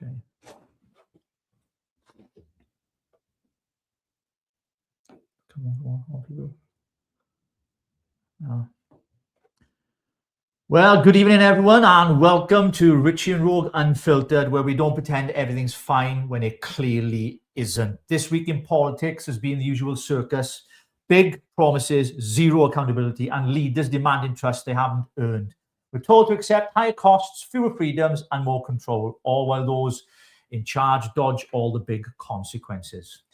Okay. Come on, people. Well, good evening, everyone, and welcome to Richie and Rogue Unfiltered, where we don't pretend everything's fine when it clearly isn't. This week in politics has been the usual circus: big promises, zero accountability, and leaders demanding trust they haven't earned. We're told to accept higher costs, fewer freedoms, and more control, all while those in charge dodge all the big consequences.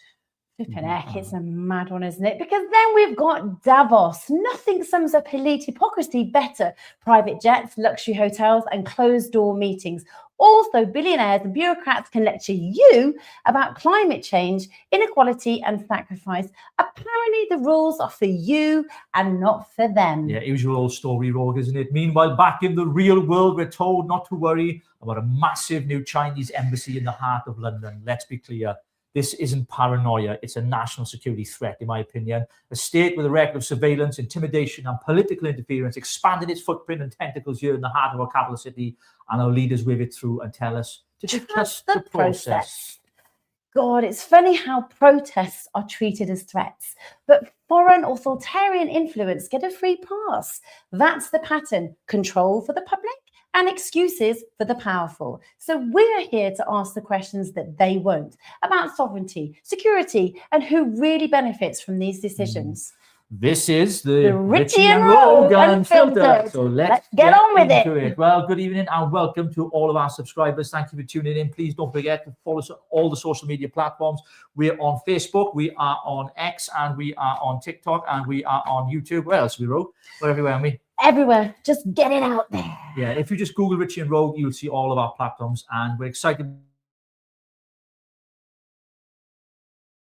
Flippin' heck, it's a mad one, isn't it? Because then we've got Davos. Nothing sums up elite hypocrisy better. Private jets, luxury hotels, and closed-door meetings. Also, billionaires and bureaucrats can lecture you about climate change, inequality, and sacrifice. Apparently, the rules are for you and not for them. Yeah, usual old story, Rogue, isn't it? Meanwhile, back in the real world, we're told not to worry about a massive new Chinese embassy in the heart of London. Let's be clear. This isn't paranoia, it's a national security threat, in my opinion. A state with a record of surveillance, intimidation, and political interference expanded its footprint and tentacles here in the heart of our capital city, and our leaders wave it through and tell us to trust the process. God, it's funny how protests are treated as threats, but foreign authoritarian influence get a free pass. That's the pattern: control for the public and excuses for the powerful. So we're here to ask the questions that they won't, about sovereignty, security, and who really benefits from these decisions. This is the Richie and Rogue Unfiltered. So let's get on with it. Well, good evening and welcome to all of our subscribers. Thank you for tuning in. Please don't forget to follow us on all the social media platforms. We're on Facebook, we are on X, and we are on TikTok, and we are on YouTube. Where else are we, Rogue? We're everywhere, aren't we? Everywhere. Just get it out there. Yeah, if you just Google Richie and Rogue, you'll see all of our platforms, and we're excited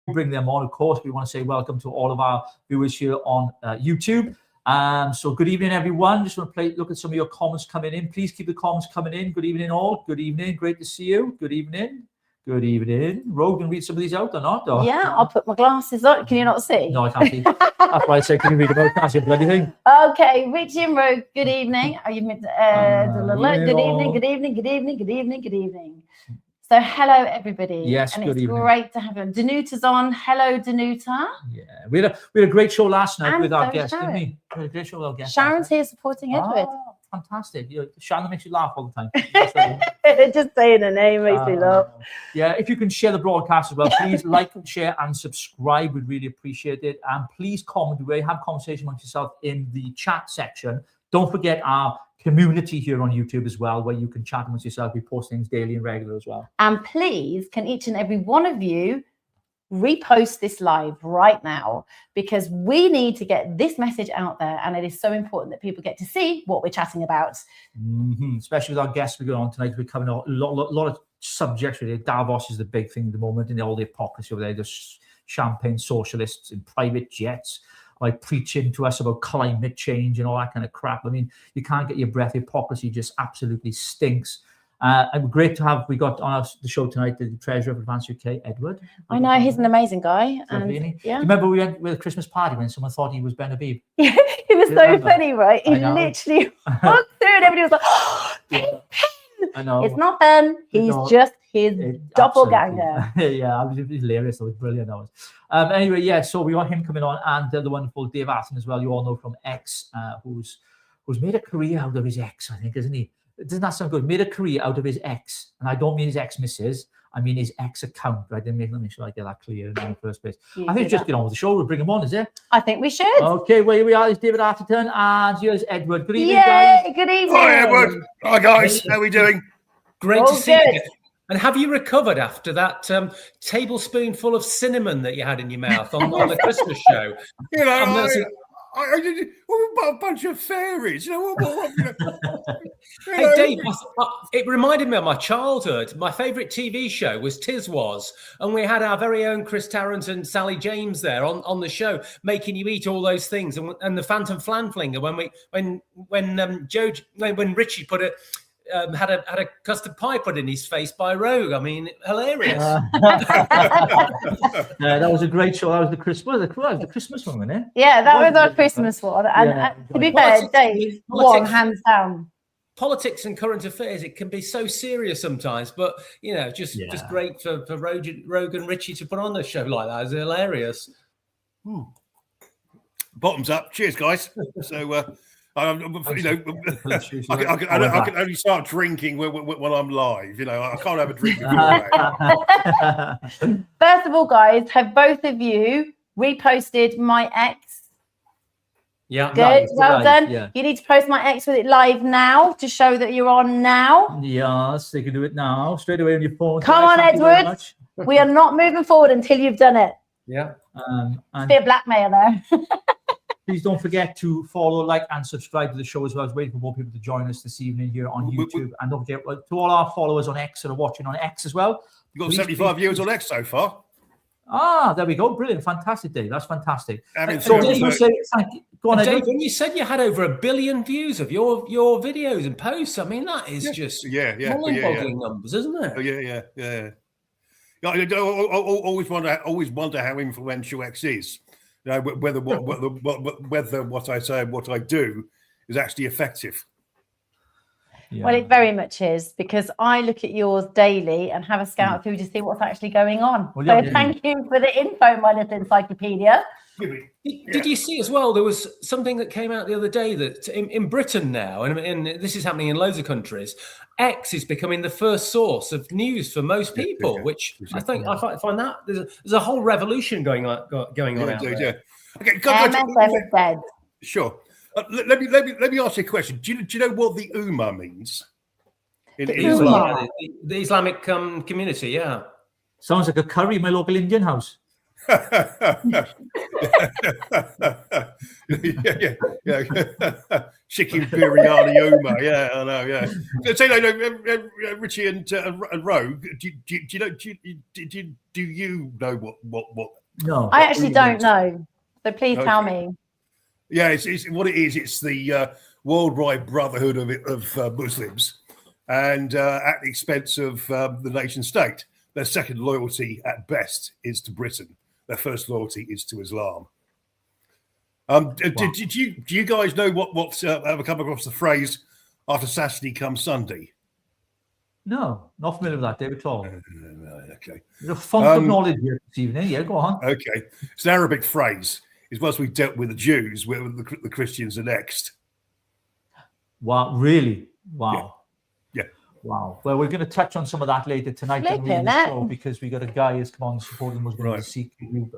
to bring them on. Of course, we want to say welcome to all of our viewers here on YouTube. So good evening, everyone. Just want to look at some of your comments coming in. Please keep the comments coming in. Good evening, all. Good evening. Great to see you. Good evening. Good evening. Rogue, can read some of these out or not? Or? Yeah, I'll put my glasses on. Can you not see? No, I can't see. That's why I said, can you read them out? Can't see a bloody thing. Okay, Richie and Rogue, good evening. Are you good evening, good evening, good evening, good evening, good evening. So hello, everybody. Yes, and good evening. It's great to have you. Danuta's on. Hello, Danuta. Yeah, we had a great show last night And with our so guests, Sharon. didn't we? We had a great show with our guests. Sharon's here supporting Edward. Oh, fantastic. Sharon makes you laugh all the time. Just saying her name makes me laugh. Yeah, if you can share the broadcast as well, please like, share, and subscribe. We'd really appreciate it. And please comment. We have a conversation amongst yourself in the chat section. Don't forget our community here on YouTube as well, where you can chat amongst yourself. We post things daily and regular as well. And please, can each and every one of you repost this live right now, because we need to get this message out there, and it is so important that people get to see what we're chatting about. Especially with our guests we got on tonight. We're covering a lot of subjects really. Davos is the big thing at the moment, and all the hypocrisy over there. There's champagne socialists in private jets, like preaching to us about climate change and all that kind of crap. I mean, you can't get your breath. Hypocrisy just absolutely stinks. And great to have, we got on the show tonight the treasurer of Advance UK, Edward. I know, he's an amazing guy. And, yeah. Do you remember we went with a Christmas party when someone thought he was Ben Habib? Yeah, it was so funny, right? He literally walked through and everybody was like, oh, Ben. I know. It's not Ben, he's just his doppelganger. Yeah, it was hilarious. It was brilliant. Anyway, yeah, so we got him coming on, and the wonderful Dave Atton as well, you all know from X, who's made a career out of his ex, I think, isn't he? Doesn't that sound good? Made a career out of his ex, and I don't mean his ex-missus, I mean his ex account. Right? Let me make sure I get that clear in the first place. I think just get on with the show. We'll bring him on, is it? I think we should. Okay, well, here we are. It's David Atherton, and here's Edward. Good evening, guys. Good evening. Hi, Edward. Hi, guys. How are we doing? Great to see you. And have you recovered after that tablespoonful of cinnamon that you had in your mouth on the Christmas show? You know, I did a bunch of fairies. You know, Hey, Dave, it reminded me of my childhood. My favourite TV show was Tiz Was, and we had our very own Chris Tarrant and Sally James there on the show, making you eat all those things, and the Phantom Flanflinger when Richie put it. Had a custard pie put in his face by Rogue. I mean, hilarious. That was a great show. That was the Christmas one, wasn't it? Yeah, that was our Christmas one. And to be fair, Dave won hands down. politics and current affairs, it can be so serious sometimes, but just great for Rogue and Richie to put on a show like that. It's hilarious. Bottoms up. Cheers, guys. So, I can only start drinking when I'm live. I can't have a drink before. First of all, guys, have both of you reposted my ex? Yeah. Good. Well done. Yeah. You need to post my ex with it live now to show that you're on now. Yes, they can do it now. Straight away on your phone. Come on, Edward. We are not moving forward until you've done it. Yeah. And Be a blackmail there. please don't forget to follow, like, and subscribe to the show as well. I was waiting for more people to join us this evening here on YouTube. And don't forget, to all our followers on X that are watching on X as well. You've got 75 viewers on X so far. Ah, there we go. Brilliant. Fantastic, Dave. That's fantastic. Dave, when you said you had over 1 billion views of your videos and posts, I mean, that is just mind-boggling numbers, isn't it? Yeah. I always wonder how influential X is. Whether what I say and what I do is actually effective. Yeah. Well, it very much is, because I look at yours daily and have a scout through to see what's actually going on. Thank you for the info, my little encyclopedia. Did you see as well, there was something that came out the other day that in Britain now, and this is happening in loads of countries, X is becoming the first source of news for most people, which I find that there's a whole revolution going on out there. Okay, MSM is dead. Sure. Let me ask you a question. Do you know what the Ummah means in Islam? The Islamic community, yeah. Sounds like a curry in my local Indian house. yeah. Chicken biryani Ummah. Yeah, I know. Yeah. So, Richie and Rogue, do you know what? No, what I actually Ummah don't means? know. So please tell me. Yeah, it's what it is. It's the worldwide brotherhood of Muslims, and at the expense of the nation state. Their second loyalty, at best, is to Britain. Their first loyalty is to Islam. Do you guys know what's ever come across the phrase "after Saturday comes Sunday"? No, not familiar with that, David, at all. Okay. There's a font of knowledge here this evening. Yeah, go on. Okay. It's an Arabic phrase. It's once we dealt with the Jews, where the Christians are next. Wow, really? Wow. Yeah. Wow. Well, we're going to touch on some of that later tonight because we got a guy who's come on supporting Muslim Sikh. You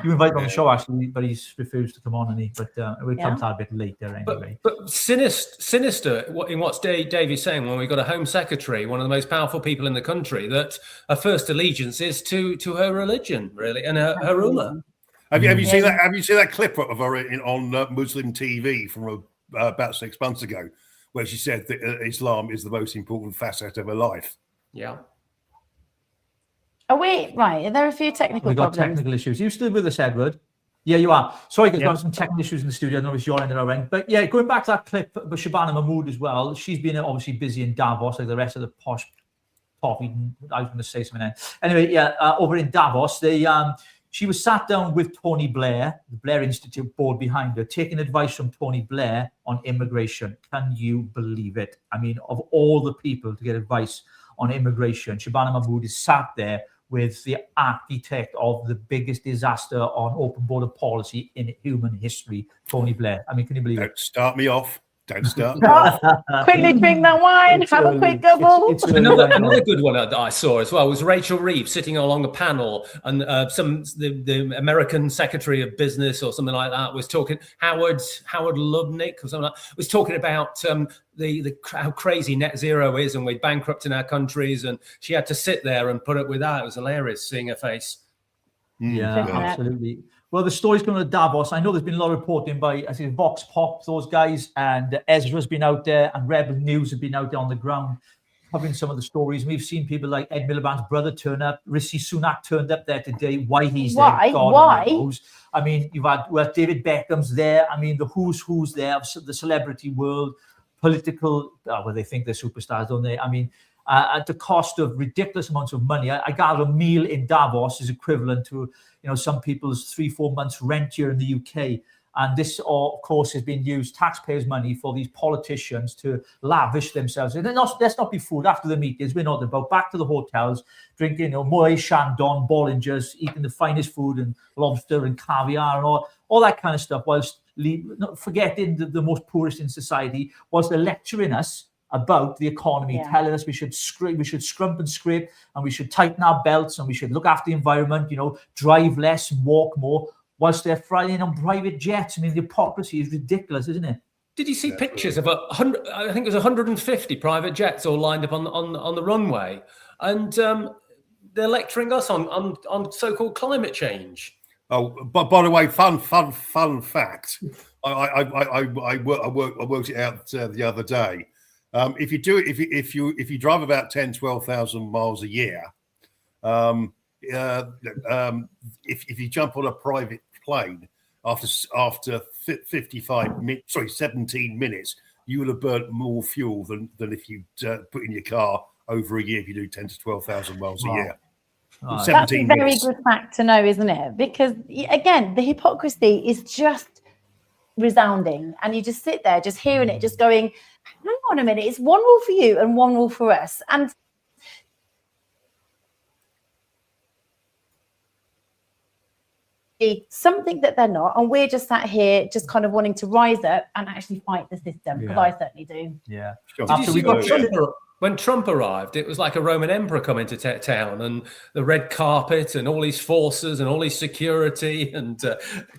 invited on the show, actually, but he's refused to come on, but we'll come to that a bit later anyway. But sinister in what Dave is saying, when we've got a Home Secretary, one of the most powerful people in the country, that her first allegiance is to her religion, really, and her Ummah. Have you seen that? Have you seen that clip of her on Muslim TV from about 6 months ago, where she said that Islam is the most important facet of her life? Yeah. Are we right? Are there a few technical problems? We've got technical issues. Are you still with us, Edward? Yeah, you are. Sorry, because we have some technical issues in the studio. I don't know if it's your end or our end. But yeah, going back to that clip with Shabana Mahmood as well, she's been obviously busy in Davos, like the rest of the posh pop. I was going to say something then. Anyway, over in Davos, she was sat down with Tony Blair, the Blair Institute board behind her, taking advice from Tony Blair on immigration. Can you believe it? I mean, of all the people to get advice on immigration, Shabana Mahmood is sat there with the architect of the biggest disaster on open border policy in human history, Tony Blair. I mean, can you believe it? Don't start me off. Don't start. Quickly drink that wine. Have a quick gobble. Another good one that I saw as well was Rachel Reeves sitting along a panel, and the American Secretary of Business or something like that was talking. Howard Lubnick or something like that, was talking about how crazy net zero is, and we're bankrupting our countries, and she had to sit there and put up with that. It was hilarious seeing her face. Yeah, absolutely. Well, the story's coming to Davos. I know there's been a lot of reporting by, I think, Vox Pop, those guys, and Ezra's been out there, and Rebel News have been out there on the ground covering some of the stories. We've seen people like Ed Miliband's brother turn up. Rishi Sunak turned up there today. Why he's there? Why? Knows. I mean, you've had David Beckham's there. I mean, the who's there of the celebrity world, political. Well, they think they're superstars, don't they? I mean, at the cost of ridiculous amounts of money. I gather a meal in Davos is equivalent to, some people's 3-4 months rent here in the UK. And this, of course, has been used, taxpayers' money, for these politicians to lavish themselves. And let's not be fooled. After the meetings, we're not about back to the hotels, drinking Moet Chandon, Bollingers, eating the finest food and lobster and caviar and all that kind of stuff, whilst not forgetting the most poorest in society, whilst they're lecturing us about the economy, telling us we should scrump and scrape, and we should tighten our belts, and we should look after the environment, drive less and walk more, whilst they're flying on private jets. I mean, the hypocrisy is ridiculous, isn't it? Did you see pictures of 100? I think it was 150 private jets all lined up on the runway, and they're lecturing us on so-called climate change. Oh, but by the way, fun fact. I worked it out the other day. If you drive about 12,000 miles a year, if you jump on a private plane after 17 minutes, you will have burnt more fuel than if you put in your car over a year if you do 10 to 12,000 miles a year. That's a very good fact to know, isn't it? Because again, the hypocrisy is just resounding, and you just sit there just hearing it, just going, hang on a minute, it's one rule for you and one rule for us. And something that they're not, and we're just sat here just kind of wanting to rise up and actually fight the system, because I certainly do. Yeah. Did you see when Trump arrived, it was like a Roman emperor coming to town, and the red carpet and all his forces and all his security, and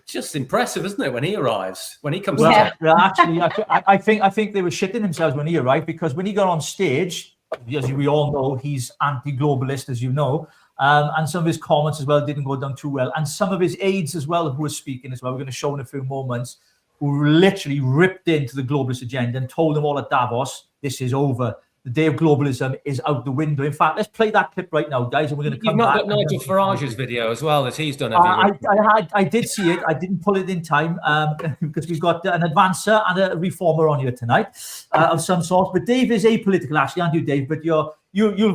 just impressive, isn't it, when he arrives, when he comes to town? Well, actually, I think they were shitting themselves when he arrived, because when he got on stage, as we all know, he's anti-globalist, as you know, and some of his comments as well didn't go down too well. And some of his aides as well, who were speaking as well, we're going to show in a few moments, who literally ripped into the globalist agenda and told them all at Davos, this is over. The day of globalism is out the window. In fact, let's play that clip right now, guys, and we're going to come back. You've not got Nigel Farage's video as well that he's done. I did see it. I didn't pull it in time because we've got an advancer and a reformer on here tonight of some sort. But Dave is apolitical, actually, aren't you, Dave? But you'll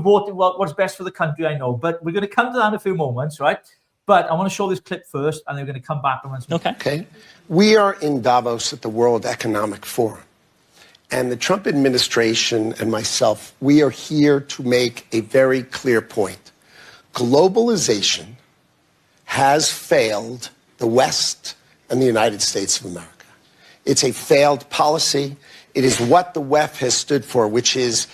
vote what's best for the country, I know. But we're going to come to that in a few moments, right? But I want to show this clip first, and then we're going to come back. Okay. We are in Davos at the World Economic Forum. And the Trump administration and myself, we are here to make a very clear point. Globalization has failed the West and the United States of America. It's a failed policy. It is what the WEF has stood for, which is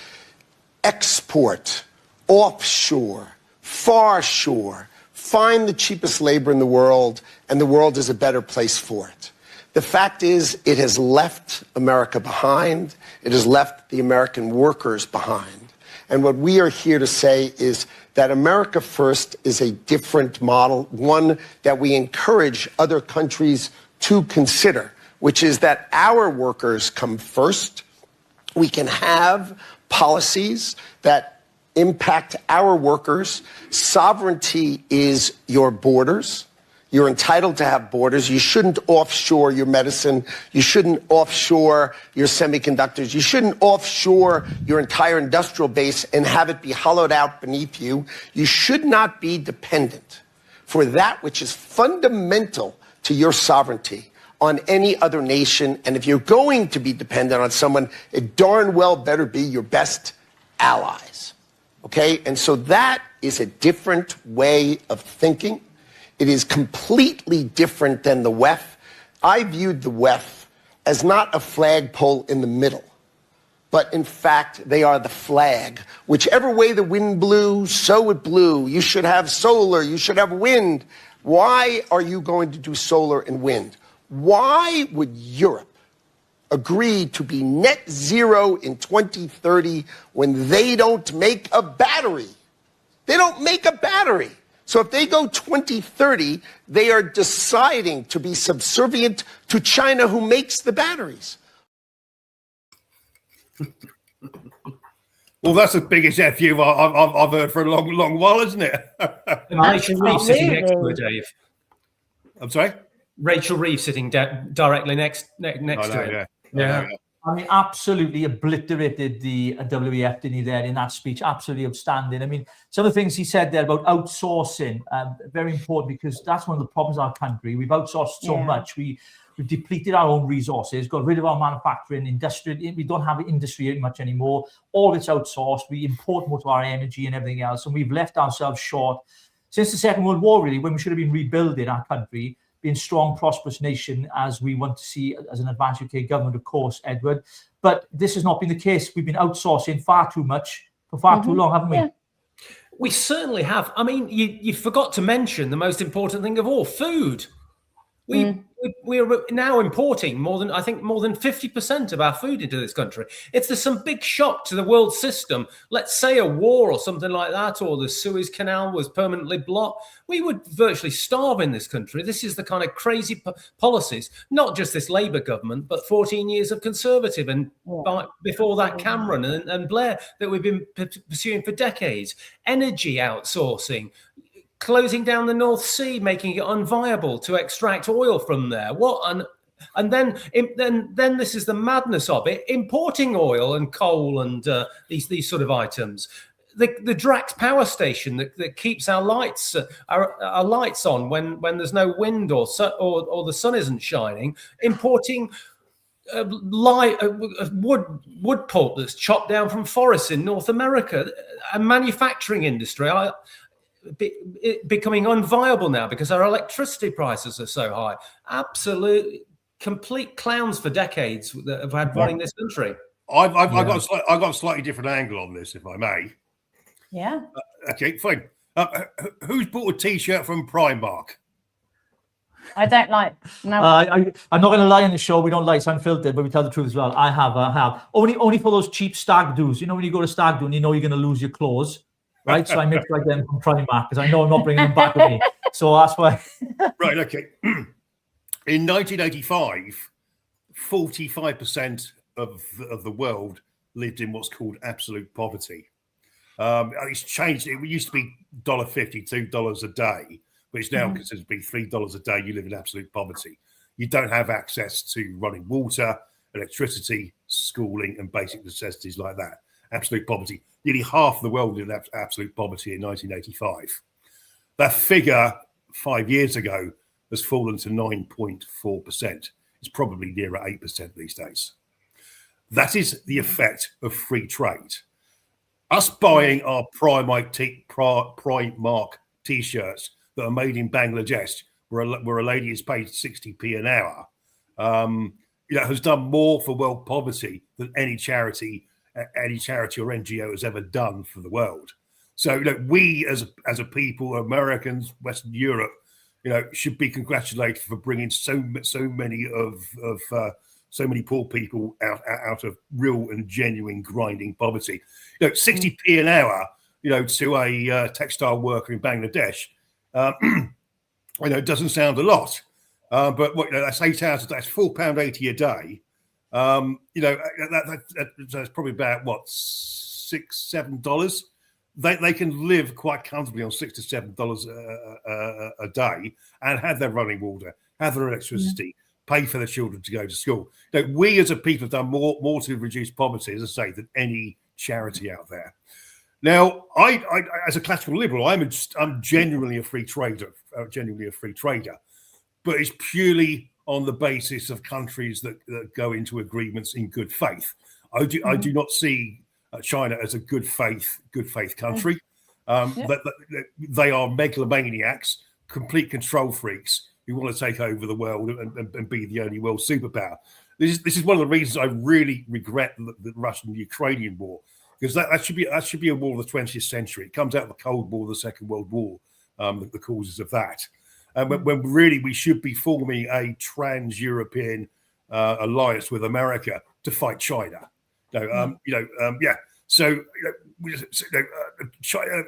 export, offshore, far shore, find the cheapest labor in the world, and the world is a better place for it. The fact is, it has left America behind. It has left the American workers behind. And what we are here to say is that America First is a different model, one that we encourage other countries to consider, which is that our workers come first. We can have policies that impact our workers. Sovereignty is your borders. You're entitled to have borders. You shouldn't offshore your medicine. You shouldn't offshore your semiconductors. You shouldn't offshore your entire industrial base and have it be hollowed out beneath you. You should not be dependent for that which is fundamental to your sovereignty on any other nation. And if you're going to be dependent on someone, it darn well better be your best allies. Okay? And so that is a different way of thinking. It is completely different than the WEF. I viewed the WEF as not a flagpole in the middle, but in fact, they are the flag. Whichever way the wind blew, so it blew. You should have solar, you should have wind. Why are you going to do solar and wind? Why would Europe agree to be net zero in 2030 when they don't make a battery? They don't make a battery. So if they go 2030, they are deciding to be subservient to China, who makes the batteries. Well, that's the biggest FU I've heard for a long while, isn't it? Rachel Reeve sitting next to her, Dave. I'm sorry? Rachel Reeve sitting directly next to him. Yeah. I mean, absolutely obliterated the WEF, didn't he, there in that speech? Absolutely outstanding. I mean, some of the things he said there about outsourcing, very important, because that's one of the problems in our country. We've outsourced so much. We've depleted our own resources, got rid of our manufacturing industry. We don't have industry much anymore. All of it's outsourced. We import most of our energy and everything else, and we've left ourselves short since the Second World War, really, when we should have been rebuilding our country, being a strong, prosperous nation, as we want to see as an advanced UK government, of course, Edward. But this has not been the case. We've been outsourcing far too much for far too long, haven't we? Yeah. We certainly have. I mean, you forgot to mention the most important thing of all, food. We're now importing more than 50% of our food into this country. If there's some big shock to the world system, let's say a war or something like that, or the Suez Canal was permanently blocked, we would virtually starve in this country. This is the kind of crazy policies, not just this Labour government, but 14 years of Conservative and before that Cameron and Blair that we've been pursuing for decades. Energy outsourcing, closing down the North Sea, making it unviable to extract oil from there. And then this is the madness of it: importing oil and coal and these sort of items. The Drax power station that keeps our lights on when there's no wind or the sun isn't shining. Importing wood pulp that's chopped down from forests in North America. A manufacturing industry becoming unviable now because our electricity prices are so high. Absolute complete clowns for decades that have had running this country. I've got a slightly different angle on this, if I may. Yeah. Okay, fine. Who's bought a T-shirt from Primark? I don't like. No. I'm not going to lie on the show. We don't lie. It's unfiltered, but we tell the truth as well. I have. Only for those cheap stag do's. You know, when you go to stag do and you know you're going to lose your clothes. Right, so I make like them from Primark because I know I'm not bringing them back with me. So that's why. Right, okay. In 1985, 45% of the world lived in what's called absolute poverty. It's changed. It used to be $1.50, $2 a day, but it's now considered to be $3 a day. You live in absolute poverty. You don't have access to running water, electricity, schooling, and basic necessities like that. Absolute poverty. Nearly half of the world lived in absolute poverty in 1985. That figure 5 years ago has fallen to 9.4%. It's probably nearer 8% these days. That is the effect of free trade. Us buying our Primark T-shirts that are made in Bangladesh, where a lady is paid 60p an hour, has done more for world poverty than any charity or NGO has ever done for the world. So, we as a people, Americans, Western Europe, should be congratulated for bringing so many poor people out of real and genuine grinding poverty. 60p an hour, to a textile worker in Bangladesh, doesn't sound a lot. But that's 8 hours a day. That's £4.80 a day. That's probably about $6-7. They can live quite comfortably on $6 to $7 a day and have their running water, have their electricity, pay for their children to go to school. We as a people have done more to reduce poverty, as I say, than any charity out there. Now, I as a classical liberal, I'm genuinely a free trader, but it's purely on the basis of countries that go into agreements in good faith. I do not see China as a good faith country. They are megalomaniacs, complete control freaks who want to take over the world and be the only world superpower. This is one of the reasons I really regret the Russian-Ukrainian war, because that should be a war of the 20th century. It comes out of the Cold War, the Second World War, the causes of that. And when really we should be forming a trans-European alliance with America to fight China. So China,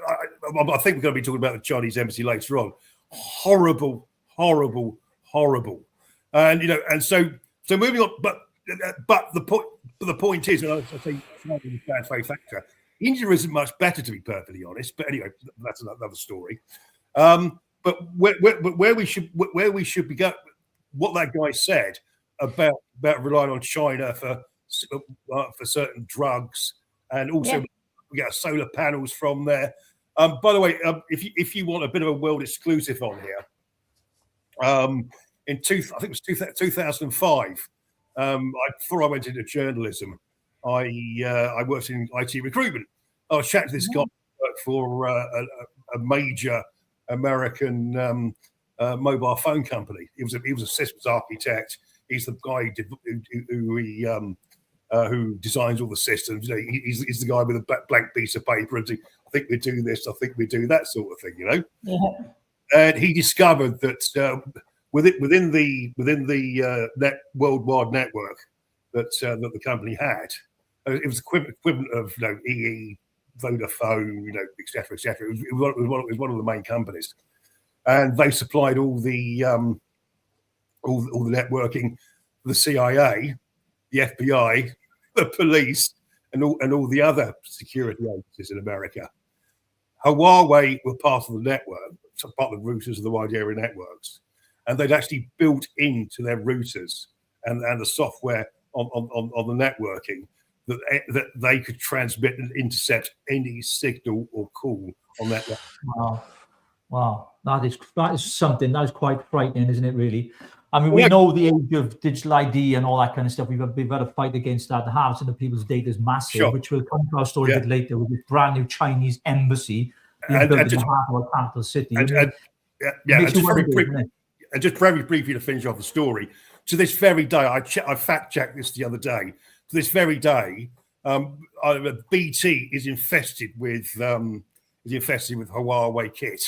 I think we're going to be talking about the Chinese embassy later on. Horrible. And so moving on. But the point is, and I say bad faith factor. India isn't much better, to be perfectly honest. But anyway, that's another story. But where we should be going, what that guy said about relying on China for certain drugs, and also we get solar panels from there. By the way, if you want a bit of a world exclusive on here, I think it was 2005. Before I went into journalism, I worked in IT recruitment. I was chatting to this guy who worked for a major American mobile phone company. He was a systems architect. He's the guy who designs all the systems. You know, he's the guy with a blank piece of paper and I think we do this, I think we do that sort of thing. You know. Yeah. And he discovered that within the worldwide network that the company had, it was equivalent of EE, Vodafone, et cetera, et cetera. It was one of the main companies, and they supplied all the networking, the CIA, the FBI, the police, and all the other security agencies in America. Huawei were part of the network, so part of the routers of the wide area networks, and they'd actually built into their routers and the software on the networking that they could transmit and intercept any signal or call on that network. Wow, that is something that is quite frightening, isn't it? Really, I mean, we know the age of digital ID and all that kind of stuff. We've got to fight against that. The harvesting of people's data is massive, which will come to our story a bit later with this brand new Chinese embassy being built in the heart of our capital city. Just very briefly to finish off the story. To this very day, I fact checked this the other day. To this very day, BT is infested with Huawei kit,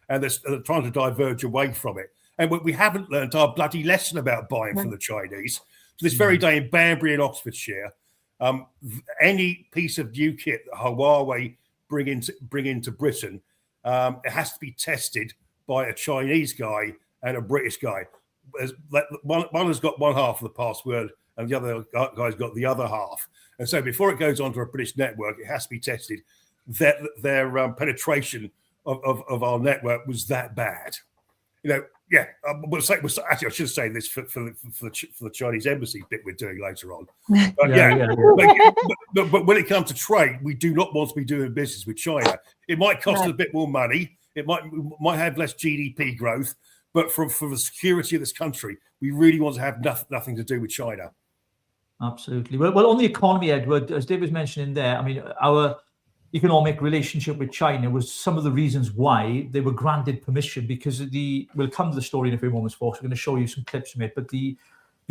and they're trying to diverge away from it. And we haven't learned our bloody lesson about buying from the Chinese. To this very day in Banbury in Oxfordshire, any piece of new kit that Huawei bring into Britain, it has to be tested by a Chinese guy and a British guy. One has got one half of the password and the other guy's got the other half. And so before it goes onto a British network, it has to be tested. Their penetration of our network was that bad. Actually, I should say this for the Chinese embassy bit we're doing later on. But, but when it comes to trade, we do not want to be doing business with China. It might cost us a bit more money. It might have less GDP growth. But for the security of this country, we really want to have nothing to do with China. Absolutely. Well, on the economy, Edward, as Dave was mentioning there, I mean, our economic relationship with China was some of the reasons why they were granted permission, because we'll come to the story in a few moments, folks. We're going to show you some clips from it. But the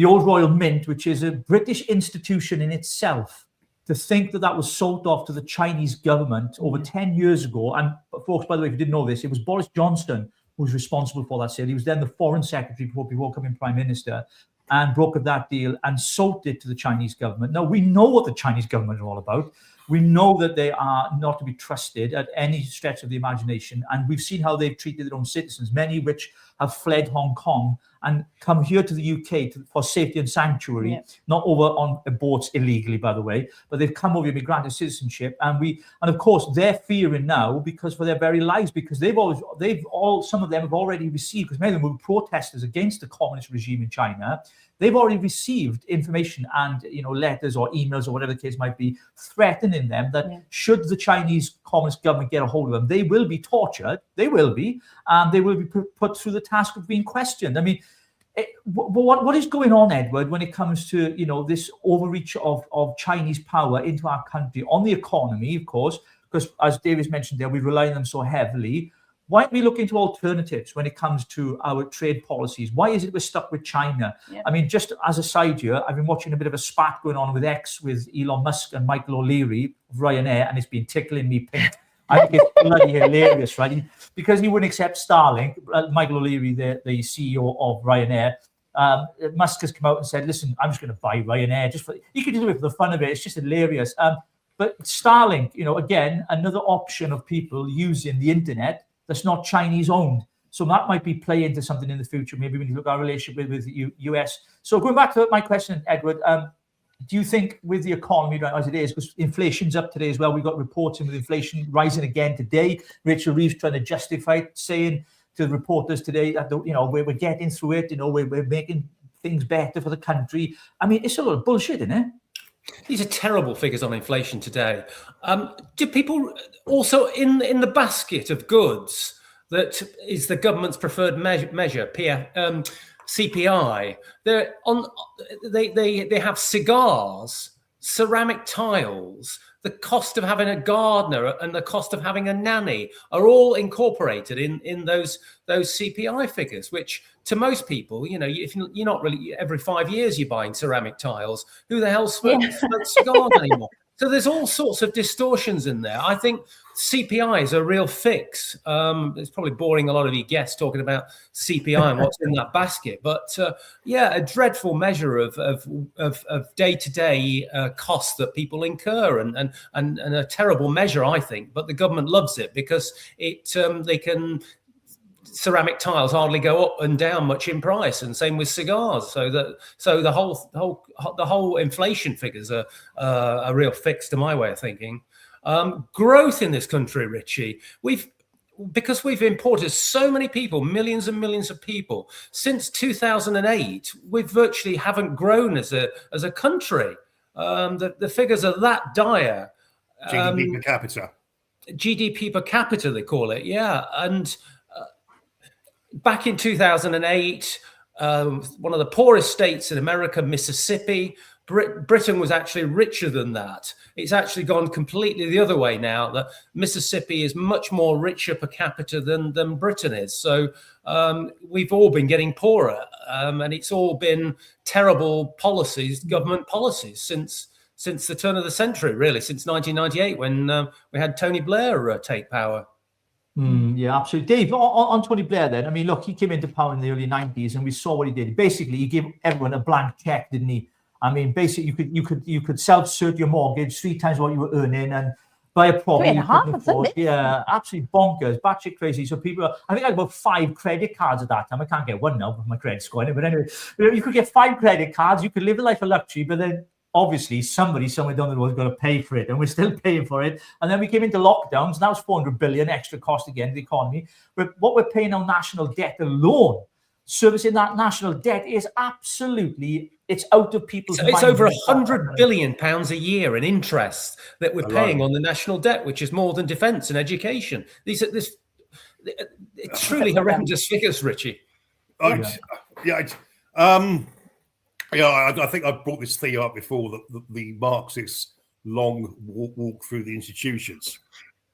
Old Royal Mint, which is a British institution in itself, to think that was sold off to the Chinese government over 10 years ago. And folks, by the way, if you didn't know this, it was Boris Johnson who was responsible for that sale. He was then the foreign secretary before becoming prime minister, and brokered that deal and sold it to the Chinese government. Now, we know what the Chinese government are all about. We know that they are not to be trusted at any stretch of the imagination. And we've seen how they've treated their own citizens, many which have fled Hong Kong and come here to the UK for safety and sanctuary, not over on boats illegally, by the way, but they've come over here, been granted citizenship. And of course, they're fearing now because for their very lives, because some of them have already received, because many of them were protesters against the communist regime in China. They've already received information and letters or emails or whatever the case might be, threatening them that should the Chinese communist government get a hold of them, they will be tortured. They will be, and they will be put through the task of being questioned. I mean, what is going on, Edward, when it comes to this overreach of Chinese power into our country on the economy, of course, because as Davis mentioned there, we rely on them so heavily. Why aren't we looking to alternatives when it comes to our trade policies? Why is it we're stuck with China? Yeah. I mean, just as a side here, I've been watching a bit of a spat going on with Elon Musk and Michael O'Leary of Ryanair, and it's been tickling me pink. I think it's bloody hilarious, right? Because he wouldn't accept Starlink. Michael O'Leary, the CEO of Ryanair, Musk has come out and said, listen, I'm just going to buy Ryanair. You can do it for the fun of it. It's just hilarious. But Starlink, again, another option of people using the internet that's not Chinese owned. So that might be play into something in the future, maybe when you look at our relationship with the US. So going back to my question, Edward, do you think with the economy right as it is, because inflation's up today as well, we've got reports with inflation rising again today. Rachel Reeves trying to justify it, saying to the reporters today that we're getting through it, we're making things better for the country. I mean, it's a lot of bullshit, isn't it? These are terrible figures on inflation today. Do people also in the basket of goods that is the government's preferred measure, CPI. They have cigars, ceramic tiles, the cost of having a gardener and the cost of having a nanny are all incorporated in those CPI figures, which to most people, if you're not really, every 5 years you're buying ceramic tiles, who the hell smokes cigars anymore? So there's all sorts of distortions in there. I think CPI is a real fix. It's probably boring a lot of you guests talking about CPI and what's in that basket, but a dreadful measure of day-to-day costs that people incur, and a terrible measure, I think. But the government loves it because ceramic tiles hardly go up and down much in price, and same with cigars. So the whole inflation figures are a real fix to my way of thinking. Growth in this country, Richie, because we've imported so many people, millions and millions of people since 2008, we virtually haven't grown as a country. The figures are that dire. GDP per capita. GDP per capita, they call it, yeah. And back in 2008, one of the poorest states in America, Mississippi, Britain was actually richer than that. It's actually gone completely the other way now. That Mississippi is much more richer per capita than Britain is. So we've all been getting poorer, and it's all been terrible policies, government policies, since the turn of the century, really, since 1998 when we had Tony Blair take power. Yeah, absolutely. Dave, on Tony Blair then, I mean, look, he came into power in the early 90s and we saw what he did. Basically, he gave everyone a blank check, didn't he? I mean, basically, you could self-cert your mortgage 3 times what you were earning and buy a property. 3.5, yeah, absolutely bonkers, batshit crazy. So people, I think I had about 5 credit cards at that time. I can't get one now with my credit score. But anyway, you could get 5 credit cards. You could live a life of luxury, but then obviously somebody somewhere down the road is going to pay for it, and we're still paying for it. And then we came into lockdowns, and that was 400 billion extra cost again to the economy. But what we're paying on national debt alone, servicing that national debt is absolutely, it's out of people's minds. It's over £100 billion a year in interest that we're paying on the national debt, which is more than defence and education. These are it's truly horrendous figures, Richie. I think I've brought this theory up before, that the Marxists' long walk through the institutions.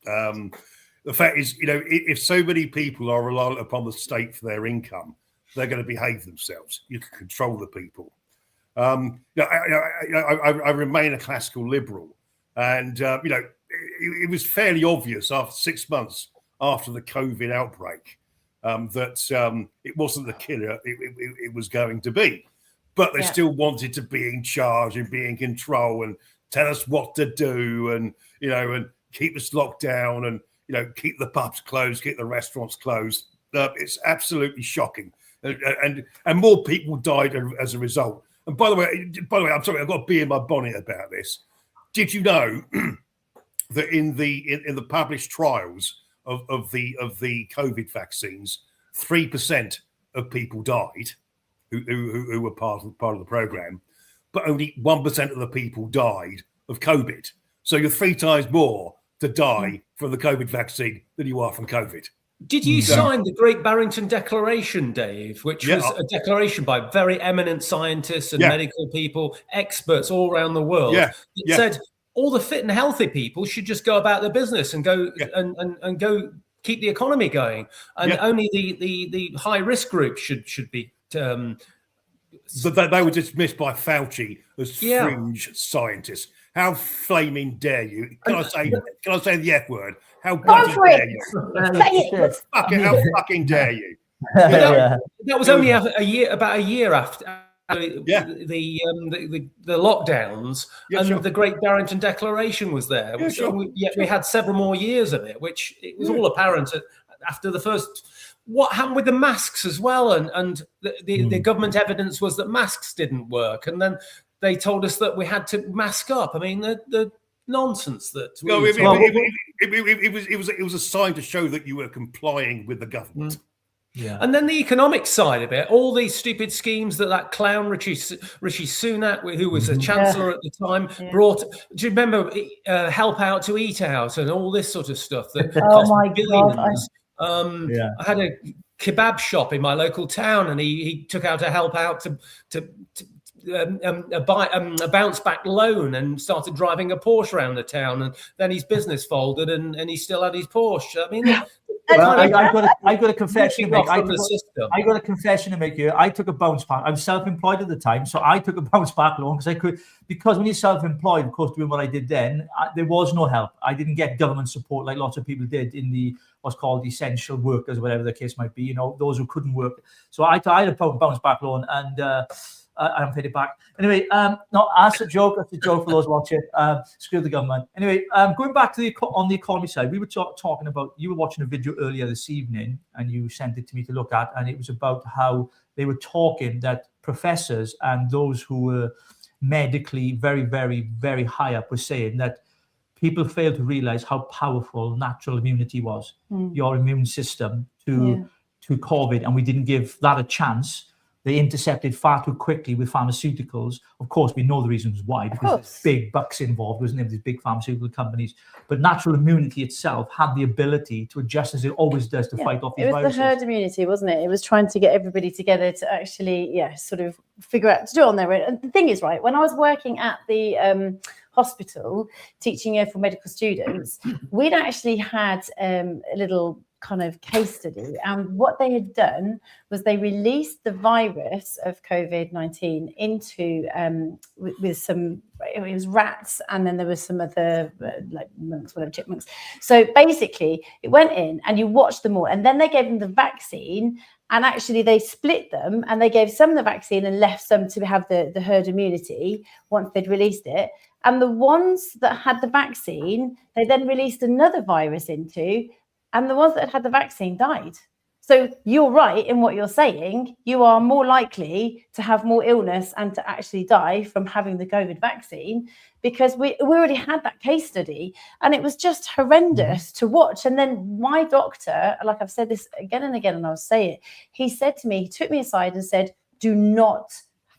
The fact is, if so many people are reliant upon the state for their income, they're going to behave themselves. You can control the people. I remain a classical liberal, and it was fairly obvious after 6 months after the COVID outbreak that it wasn't the killer it was going to be. But they still wanted to be in charge and be in control and tell us what to do, and and keep us locked down, and keep the pubs closed, keep the restaurants closed. It's absolutely shocking, and more people died as a result. And by the way, I'm sorry, I've got to be in my bonnet about this. Did you know that in the published trials of the COVID vaccines, 3% of people died who were part of the program, but only 1% of the people died of COVID. So you're 3 times more to die from the COVID vaccine than you are from COVID. Did you sign the Great Barrington Declaration, Dave, which was a declaration by very eminent scientists and medical people, experts all around the world, that said all the fit and healthy people should just go about their business and go and go keep the economy going, and only the high risk group should be. So that they were dismissed by Fauci as fringe scientists. How flaming dare you? Can I say the F word? How bloody dare you? How fucking dare you? That was only about a year after the lockdowns, and the Great Barrington Declaration was there. We had several more years of it, which it was all apparent after the first. What happened with the masks as well, and the government evidence was that masks didn't work, and then they told us that we had to mask up. I mean, the nonsense that. It was a sign to show that you were complying with the government. Yeah. And then the economic side of it, all these stupid schemes that clown Richie Sunak, who was a chancellor at the time, brought. Do you remember Help Out to Eat Out and all this sort of stuff that cost billions? I had a kebab shop in my local town, and he took out to help out to buy a bounce back loan and started driving a Porsche around the town, and then his business folded and he still had his Porsche. I mean, well, I got a confession to make. I got a confession to make here. I took a bounce back. I was self-employed at the time, so I took a bounce back loan because when you're self-employed, of course, doing what I did then, there was no help. I didn't get government support like lots of people did in the what's called essential workers, whatever the case might be. You know, those who couldn't work. So I had a bounce back loan, and I haven't paid it back. Anyway, no, that's a joke. That's a joke for those watching. Screw the government. Anyway, going back to on the economy side, we were talking about, you were watching a video earlier this evening and you sent it to me to look at, and it was about how they were talking that professors and those who were medically very, very, very high up were saying that people fail to realize how powerful natural immunity was, your immune system to COVID, and we didn't give that a chance. They intercepted far too quickly with pharmaceuticals. Of course, we know the reasons why, because there's big bucks involved, wasn't there, with these big pharmaceutical companies. But natural immunity itself had the ability to adjust, as it always does, to fight off these viruses. It was the herd immunity, wasn't it? It was trying to get everybody together to actually, sort of figure out to do it on their own. And the thing is, right, when I was working at the hospital teaching for medical students, we'd actually had a little kind of case study, and what they had done was they released the virus of COVID-19 into with some, it was rats, and then there was some other like monks, whatever, chipmunks. So basically it went in and you watched them all, and then they gave them the vaccine, and actually they split them and they gave some the vaccine and left some to have the herd immunity once they'd released it. And the ones that had the vaccine, they then released another virus into, and the ones that had the vaccine died. So you're right in what you're saying. You are more likely to have more illness and to actually die from having the COVID vaccine, because we already had that case study, and it was just horrendous to watch. And then my doctor, like I've said this again and again, and I'll say it, he said to me, he took me aside and said, do not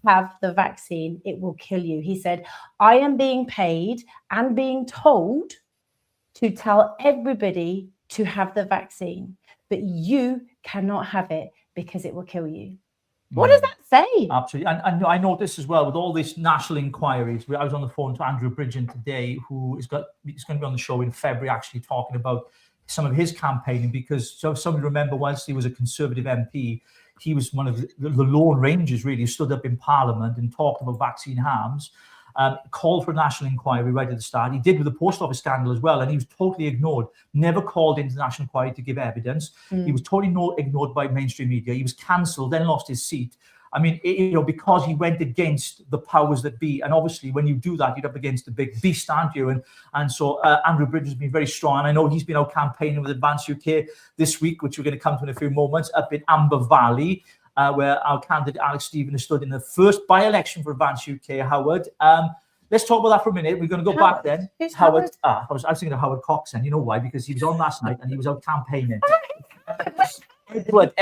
have the vaccine. It will kill you. He said, I am being paid and being told to tell everybody to have the vaccine, but you cannot have it because it will kill you. What does that say? Absolutely. And I noticed as well with all these national inquiries, I was on the phone to Andrew Bridgen today, who is going to be on the show in February, actually talking about some of his campaigning, because some remember, whilst he was a Conservative MP, he was one of the Lone Rangers, really, stood up in Parliament and talked about vaccine harms. Called for a national inquiry right at the start. He did with the post office scandal as well, and he was totally ignored. Never called into the national inquiry to give evidence. He was totally ignored by mainstream media. He was cancelled, then lost his seat. I mean, because he went against the powers that be. And obviously, when you do that, you're up against the big beast, aren't you? And so Andrew Bridgen has been very strong. And I know he's been out campaigning with Advance UK this week, which we're going to come to in a few moments, up in Amber Valley, where our candidate Alex Stephen has stood in the first by-election for Advance UK, Howard. Let's talk about that for a minute. We're going to go back then. Who's Howard? I was thinking of Howard Cox, and you know why? Because he was on last night and he was out campaigning. Edward,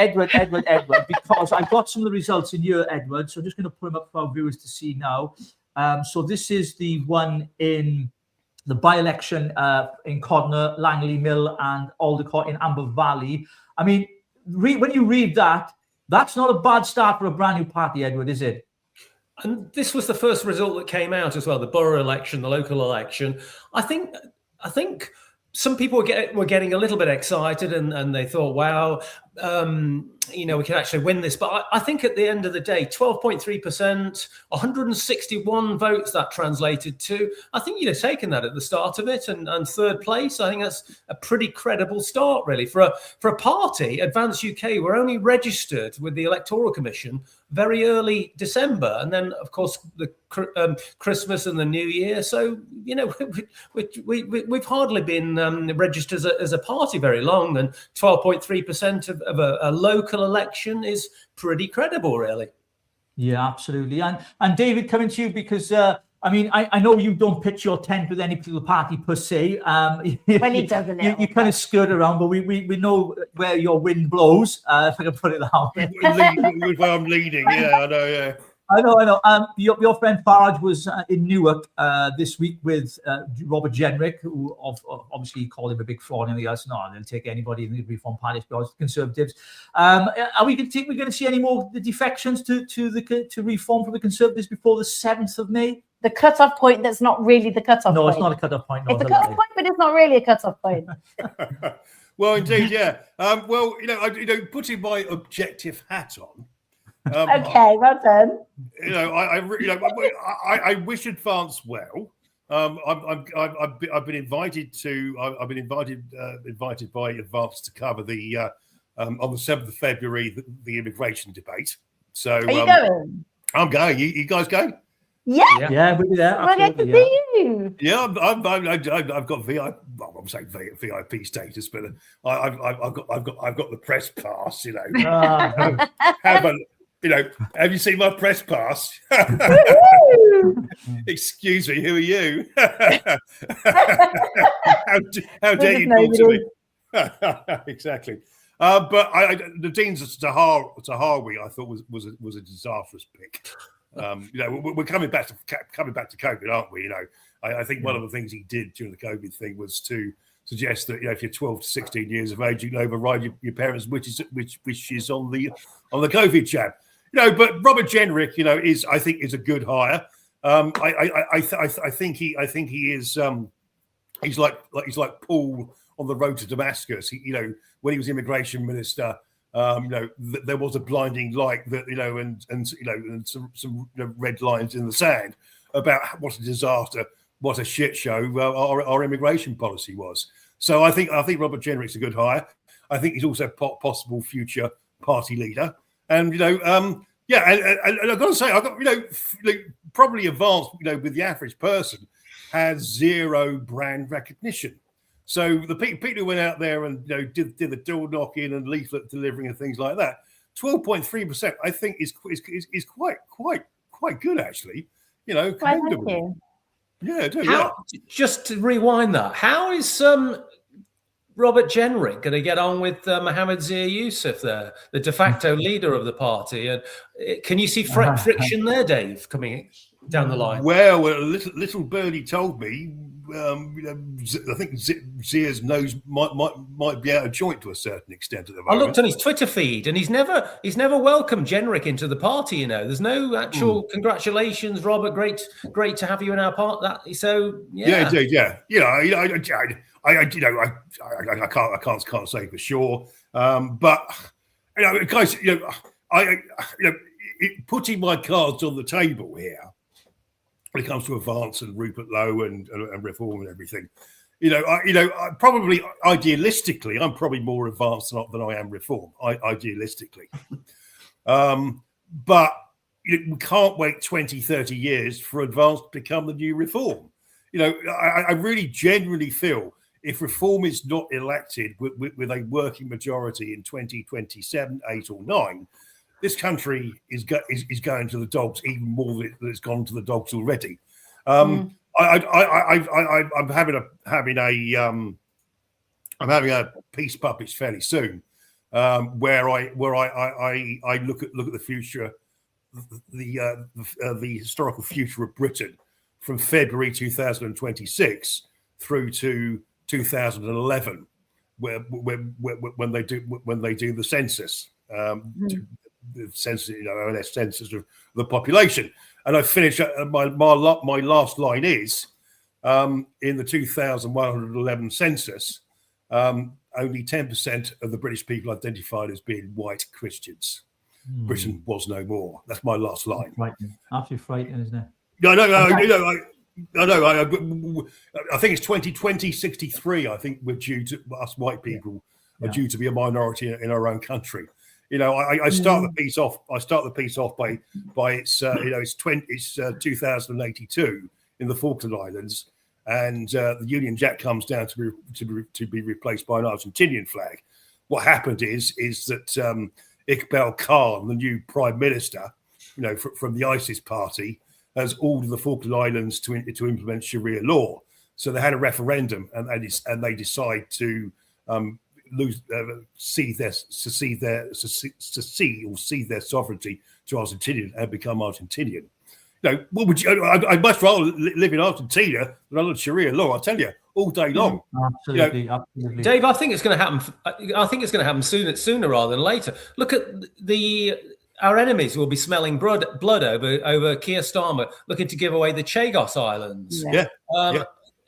because I've got some of the results in here, Edward, so I'm just going to put them up for our viewers to see now. So this is the one in the by-election in Codnor, Langley Mill and Aldecott in Amber Valley. I mean, when you read that, that's not a bad start for a brand new party, Edward, is it? And this was the first result that came out as well, the borough election, the local election. I think some people were getting a little bit excited and they thought, wow, we can actually win this. But I think at the end of the day, 12.3%, 161 votes that translated to. I think you'd have taken that at the start of it, and third place. I think that's a pretty credible start, really, for a party. Advance UK were only registered with the Electoral Commission very early December, and then of course the Christmas and the New Year. So we've hardly been registered as a party very long, and 12.3% of a local election is pretty credible, really. Yeah, absolutely. And David, coming to you, because I know you don't pitch your tent with any particular party per se. When he doesn't, you kind of skirt around, but we know where your wind blows. If I can put it that way. Where I'm leading, yeah, I know, yeah. I know. Your friend Farage was in Newark this week with Robert Jenrick, who obviously called him a big fraud, and he goes, "No, they'll take anybody in the Reform Party, because Conservatives." Are we going to see any more defections to Reform from the Conservatives before the 7th of May? The cut-off point that's not really the cut-off point. No, it's not a cut-off point. No, it's a cut-off point, but it's not really a cut-off point. Well, indeed, yeah. Well, putting my objective hat on. Okay, well done. I wish Advance well. I've been invited by Advance to cover the on the 7th of February the immigration debate. So are you going? I'm going. You guys going? Yeah, we'll be there. We're going to see you. Yeah, I've got VIP. Well, I'm saying VIP status, but I've got the press pass. Have you seen my press pass? Excuse me, who are you? how dare you talk to me? Exactly. But the Dean's Tahawi, I thought was a disastrous pick. We're coming back to COVID, aren't we? I think one of the things he did during the COVID thing was to suggest that if you're 12 to 16 years of age, you can override your parents' wishes on the COVID jab. But Robert Jenrick, I think is a good hire. I think he is. He's like Paul on the road to Damascus. When he was immigration minister, there was a blinding light that and some red lines in the sand about what a disaster, what a shit show our immigration policy was. So I think Robert Jenrick's a good hire. I think he's also a possible future party leader. And and I've got to say, probably Advance, with the average person, has zero brand recognition. So the people who went out there and did the door knocking and leaflet delivering and things like that, 12.3%, I think is quite good actually. Commendable. Yeah, I do. Just to rewind that, how is Robert Jenrick going to get on with Mohammed Zia Youssef, the de facto leader of the party? And can you see friction there, Dave, coming down the line? Well, little birdie told me. I think Zia's nose might be out of joint to a certain extent at the moment. I looked on his Twitter feed, and he's never welcomed Jenrick into the party. There's no actual congratulations, Robert. Great to have you in our party. So yeah, indeed, yeah. I can't say for sure, but guys, putting my cards on the table here when it comes to Advance and Rupert Lowe and Reform and everything, probably idealistically, I'm probably more Advance than I am Reform. Idealistically, but we can't wait 20, 30 years for Advance to become the new Reform. I really genuinely feel, if Reform is not elected with a working majority in 2027, 8 or 9, this country is going to the dogs even more than it's gone to the dogs already. I'm having a peace puppets fairly soon, where I look at the future, the historical future of Britain from February 2026 through to 2011, when they do the census, the census, ONS census of the population. And I finish my last line is in the 2111 census, only 10% of the British people identified as being white Christians. Britain was no more. That's my last line. Frightening. Absolutely frightening, isn't it? I think it's 2020, 63. I think we're due to, us white people are due to be a minority in our own country. I start the piece off. By it's 2082 in the Falkland Islands, and the Union Jack comes down to be replaced by an Argentinian flag. What happened is that Iqbal Khan, the new prime minister, from the ISIS party, has ordered the Falkland Islands to implement Sharia law. So they had a referendum, and they decide to cede their sovereignty to Argentinian and become Argentinian. What would you? I'd much rather live in Argentina than under Sharia law. I tell you, all day long. Absolutely, absolutely. Dave, I think it's going to happen. I think it's going to happen sooner rather than later. Look at our enemies will be smelling blood over Keir Starmer looking to give away the Chagos Islands.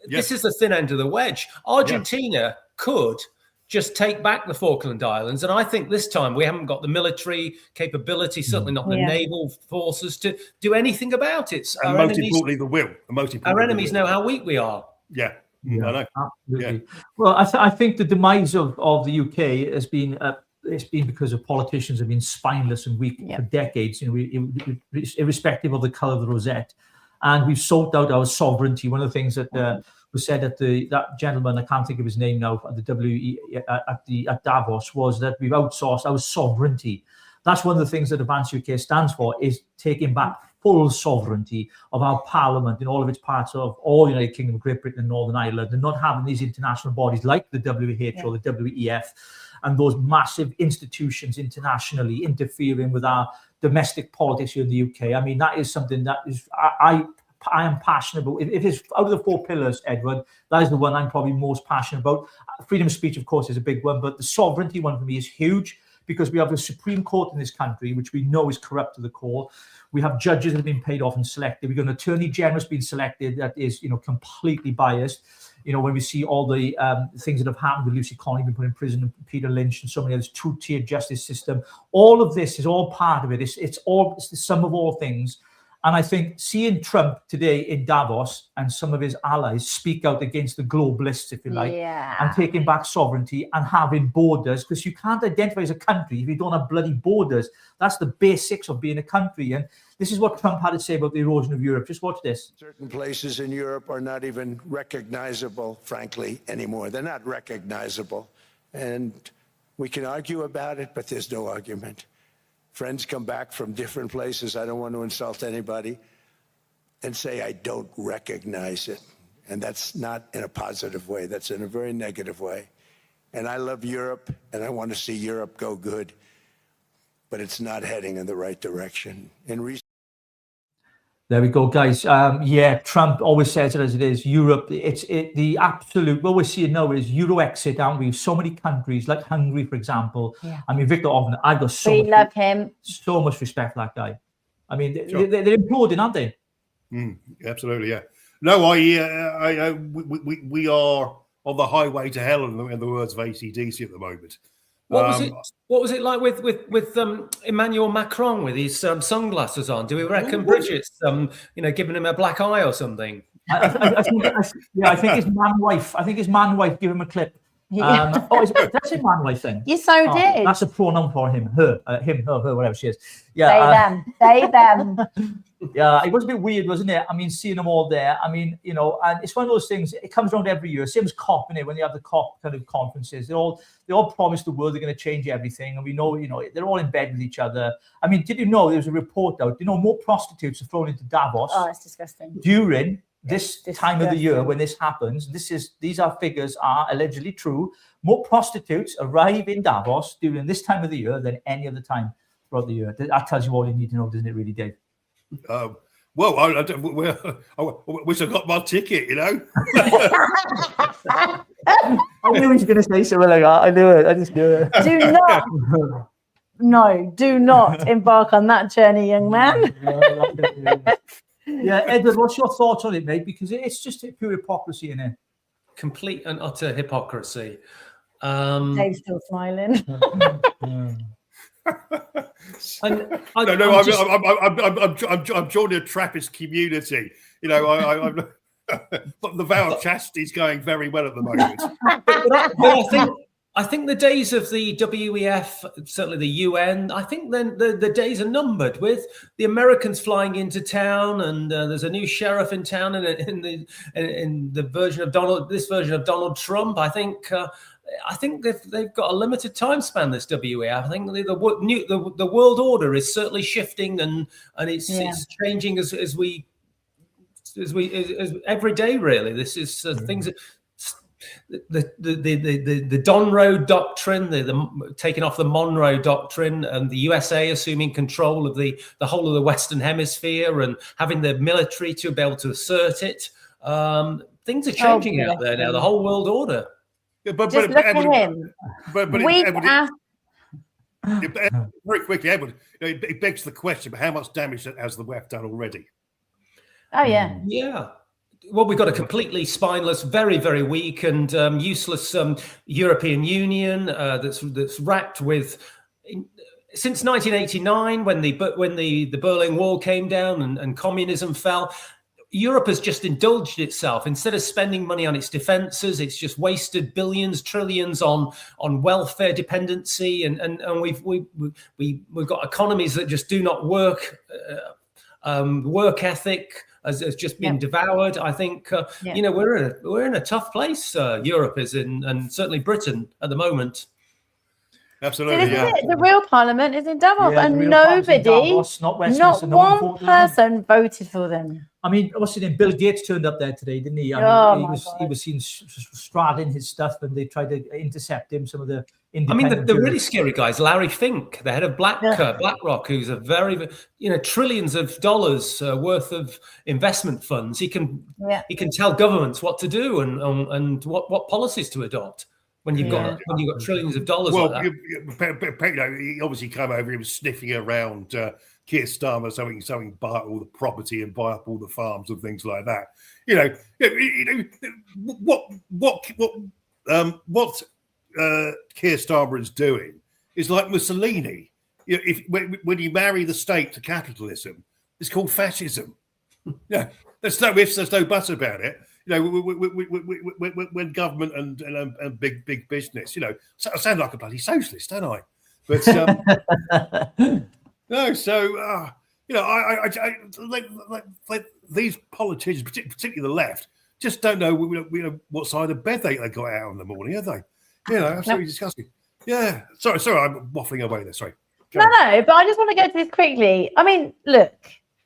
This is the thin end of the wedge. Argentina could just take back the Falkland Islands. And I think this time we haven't got the military capability, certainly not the naval forces, to do anything about it. And most importantly, the will. Our enemies know how weak we are. Yeah, I know. Absolutely. Yeah. Well, I think the demise of the UK has been it's been because of politicians have been spineless and weak for decades, irrespective of the colour of the rosette. And we've sought out our sovereignty. One of the things that was said at that gentleman, I can't think of his name now, at the at Davos, was that we've outsourced our sovereignty. That's one of the things that Advance UK stands for, is taking back full sovereignty of our parliament in all of its parts of all United Kingdom, Great Britain and Northern Ireland, and not having these international bodies like the WHO or the WEF and those massive institutions internationally interfering with our domestic politics here in the UK. I mean, that is something that is I am passionate about. If it's out of the four pillars, Edward, that is the one I'm probably most passionate about. Freedom of speech, of course, is a big one, but the sovereignty one for me is huge, because we have a Supreme Court in this country, which we know is corrupt to the core. We have judges that have been paid off and selected. We've got an attorney general that's been selected that is, completely biased. When we see all the things that have happened with Lucy Connolly being put in prison, and Peter Lynch and so many others, two-tier justice system, all of this is all part of it. It's the sum of all things. And I think seeing Trump today in Davos and some of his allies speak out against the globalists, if you like, and taking back sovereignty and having borders, because you can't identify as a country if you don't have bloody borders. That's the basics of being a country. And this is what Trump had to say about the erosion of Europe. Just watch this. Certain places in Europe are not even recognizable, frankly, anymore. They're not recognizable. And we can argue about it, but there's no argument. Friends come back from different places. I don't want to insult anybody and say I don't recognize it. And that's not in a positive way. That's in a very negative way. And I love Europe, and I want to see Europe go good, but it's not heading in the right direction. There we go, guys. Trump always says it as it is. Europe, the absolute, what we're seeing now is Euro exit, aren't we? So many countries, like Hungary, for example. Yeah. I mean, Viktor Orban, I've got so much respect for that guy. I mean, they're imploding, aren't they? Absolutely, yeah. No, we are on the highway to hell, in the words of AC/DC at the moment. What was it like with Emmanuel Macron with his sunglasses on? Do we reckon Bridget's giving him a black eye or something? I think his man-wife. I think his man-wife gave him a clip. That's a man-wife thing. You did. That's a pronoun for him, her, whatever she is. Yeah, they them. Yeah, it was a bit weird, wasn't it? I mean, seeing them all there. I mean, and it's one of those things. It comes around every year. Same as COP, innit? When you have the COP kind of conferences, they all promise the world they're going to change everything, and we know, they're all in bed with each other. I mean, did you know there was a report out? More prostitutes are thrown into Davos. Oh, it's disgusting. During this time of the year when this happens. These figures are allegedly true. More prostitutes arrive in Davos during this time of the year than any other time throughout the year. That tells you all you need to know, doesn't it, really, Dave? Well, I wish I got my ticket, I knew he was going to say something like that. I knew it. I just knew it. Do not embark on that journey, young man. Yeah, Edward, what's your thoughts on it, mate? Because it's just pure hypocrisy in it. Complete and utter hypocrisy. Dave's still smiling. I'm joining a Trappist community. But the vow of chastity is going very well at the moment. I think the days of the WEF, certainly the UN, I think then the days are numbered with the Americans flying into town, and there's a new sheriff in town, and in the version of Donald Trump. I think they've got a limited time span, this WEF. I think the world order is certainly shifting, and it's changing as every day. Really, this is things. the Donroe Doctrine, the taking off the Monroe Doctrine, and the USA assuming control of the whole of the Western Hemisphere and having the military to be able to assert it. Things are changing out there now. The whole world order. Yeah, Just look at him. Very quickly, Edward, it begs the question: but how much damage has the WEF done already? Oh yeah. Yeah. Well, we've got a completely spineless, very, very weak and useless European Union that's racked with. Since 1989, when the Berlin Wall came down and communism fell, Europe has just indulged itself. Instead of spending money on its defences, it's just wasted billions, trillions on welfare dependency, and we've got economies that just do not work. Work ethic has just been devoured. I think we're in a tough place. Europe is in, and certainly Britain at the moment. Absolutely, The real parliament is in Davos, and nobody, Davos, not one person voted for them. I mean, what's his name? Bill Gates turned up there today, didn't he? He was seen straddling his stuff, and they tried to intercept him. Some of the the really scary guys, Larry Fink, the head of BlackRock, who's a very, trillions of dollars worth of investment funds. He can tell governments what to do and what policies to adopt. When you've got trillions of dollars, well, like that. He obviously came over. He was sniffing around Keir Starmer, something buy up all the property and buy up all the farms and things like that. What Keir Starmer is doing is like Mussolini. When you marry the state to capitalism, it's called fascism. Yeah, there's no ifs, there's no buts about it. When government and big business, I sound like a bloody socialist, don't I? But no. So I these politicians, particularly the left, just don't know what side of bed they got out in the morning, are they? Absolutely disgusting. Yeah. Sorry, I'm waffling away there. Sorry. No, but I just want to get to this quickly. I mean, look.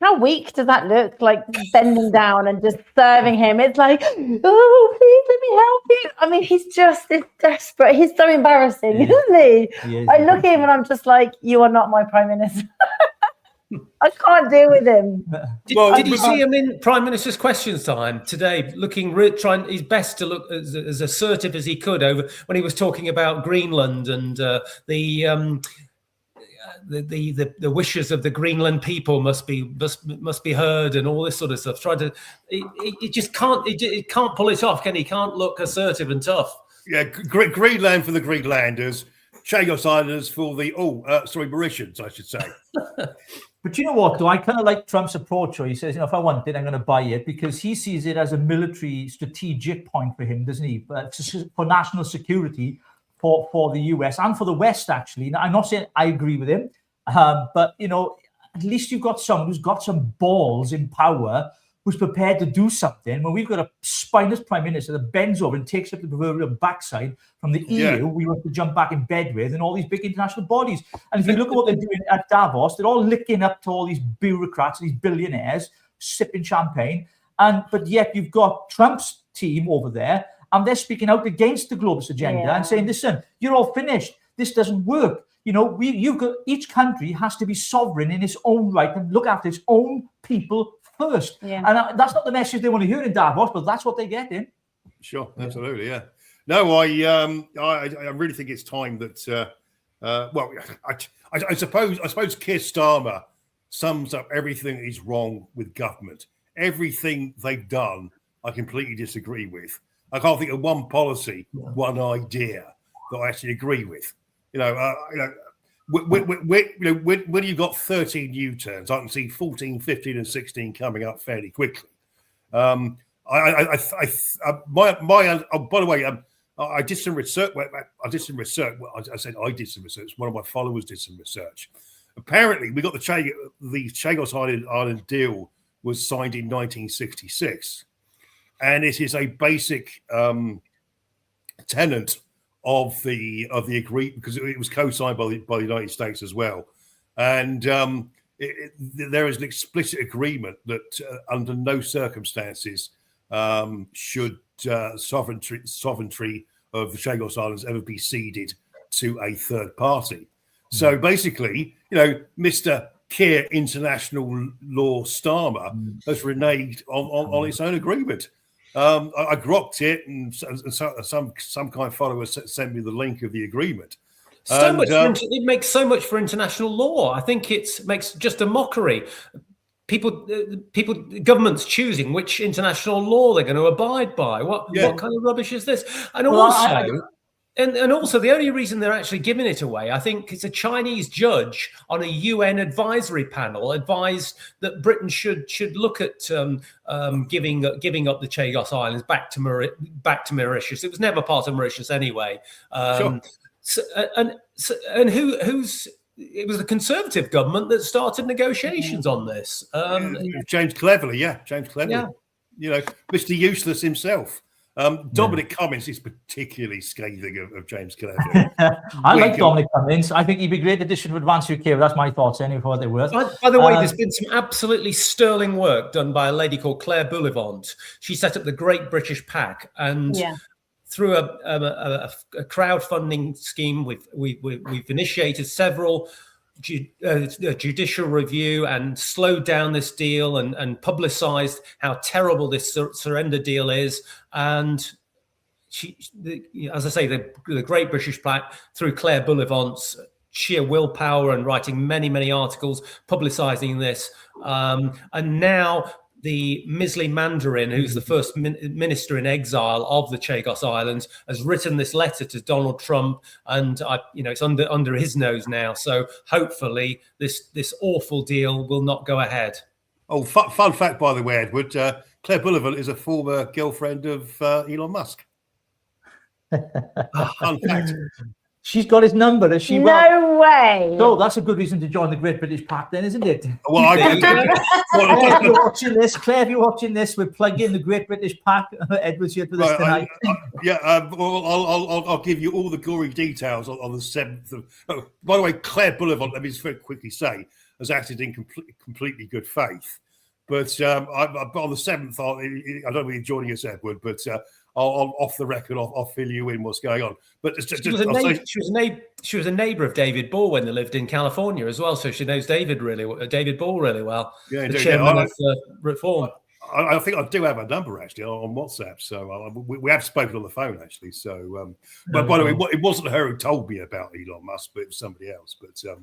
How weak does that look? Like bending down and just serving him. It's like, oh, please let me help you. I mean, he's just this desperate. He's so embarrassing, isn't he? I look at him and I'm just like, you are not my prime minister. I can't deal with him. Did you see him in Prime Minister's Questions Time today, trying his best to look as assertive as he could over when he was talking about Greenland and the wishes of the Greenland people must be heard and all this sort of stuff. It just can't. It can't pull it off, can he? Can't look assertive and tough. Yeah, Greenland for the Greenlanders, Chagos Islanders for the Mauritians, I should say. But you know what, though? I kind of like Trump's approach. He says, if I want it, I'm going to buy it, because he sees it as a military strategic point for him, doesn't he? For national security. For the US and for the West, actually. Now, I'm not saying I agree with him, but at least you've got someone who's got some balls in power, who's prepared to do something. When we've got a spineless prime minister that bends over and takes up the proverbial backside from the EU, we want to jump back in bed with, and all these big international bodies. And if you look at what they're doing at Davos, they're all licking up to all these bureaucrats, these billionaires, sipping champagne, but yet you've got Trump's team over there. And they're speaking out against the globalist agenda and saying, listen, you're all finished. This doesn't work. Each country has to be sovereign in its own right and look after its own people first. Yeah. And that's not the message they want to hear in Davos, but that's what they get in. Sure, absolutely, yeah. No, I really think it's time that. I suppose Keir Starmer sums up everything that is wrong with government. Everything they've done, I completely disagree with. I can't think of one policy, one idea that I actually agree with. When you've got 13 U-turns, I can see 14, 15, and 16 coming up fairly quickly. By the way, I did some research. I did some research. Well, I said I did some research. One of my followers did some research. Apparently, we got the Chagos Island deal was signed in 1966. And it is a basic tenet of the agreement, because it was co-signed by the United States as well. And there is an explicit agreement that under no circumstances should sovereignty of the Chagos Islands ever be ceded to a third party. So basically, Mr. Keir International Law Starmer has reneged on its own agreement. I grokked it, and some kind follower sent me the link of the agreement. It makes so much for international law. I think it makes just a mockery. Governments choosing which international law they're going to abide by. What kind of rubbish is this? And also, the only reason they're actually giving it away, I think, it's a Chinese judge on a UN advisory panel advised that Britain should look at giving up the Chagos Islands back to Mauritius. It was never part of Mauritius anyway. Sure. It was the Conservative government that started negotiations on this. James Cleverly, Mr. Useless himself. Dominic Cummings is particularly scathing of James Cleverly. I like Dominic Cummings. I think he'd be a great addition to Advance UK. That's my thoughts anyway, for what they're worth. By the way, there's been some absolutely sterling work done by a lady called Claire Bullivant. She set up the Great British PAC, and through a crowdfunding scheme, we've initiated several judicial review and slowed down this deal and publicized how terrible this surrender deal is. And as I say, the Great British PAC, through Claire Bullivant's sheer willpower and writing many articles publicizing this, and now the Misley Mandarin, who's the first minister in exile of the Chagos Islands, has written this letter to Donald Trump, and it's under his nose now. So hopefully this awful deal will not go ahead. Oh, fun fact, by the way, Edward, Claire Bullivant is a former girlfriend of Elon Musk. Fun fact. She's got his number, has she? No way. So that's a good reason to join the Great British PAC then, isn't it? Well, Claire, if you're watching this, we're plugging the Great British PAC. Edward's here for this tonight. I'll give you all the gory details on the 7th. By the way, Claire Bullivant, let me just very quickly say, has acted in completely good faith. But on the 7th, I don't really joining us, Edward, but I'll off the record, I'll fill you in what's going on. But she was a neighbour of David Ball when they lived in California as well, so she knows David Ball really well. Yeah, the chairman of Reform. I think I do have a number actually on WhatsApp, so we have spoken on the phone actually. So, but by the way, it wasn't her who told me about Elon Musk, but it was somebody else. But so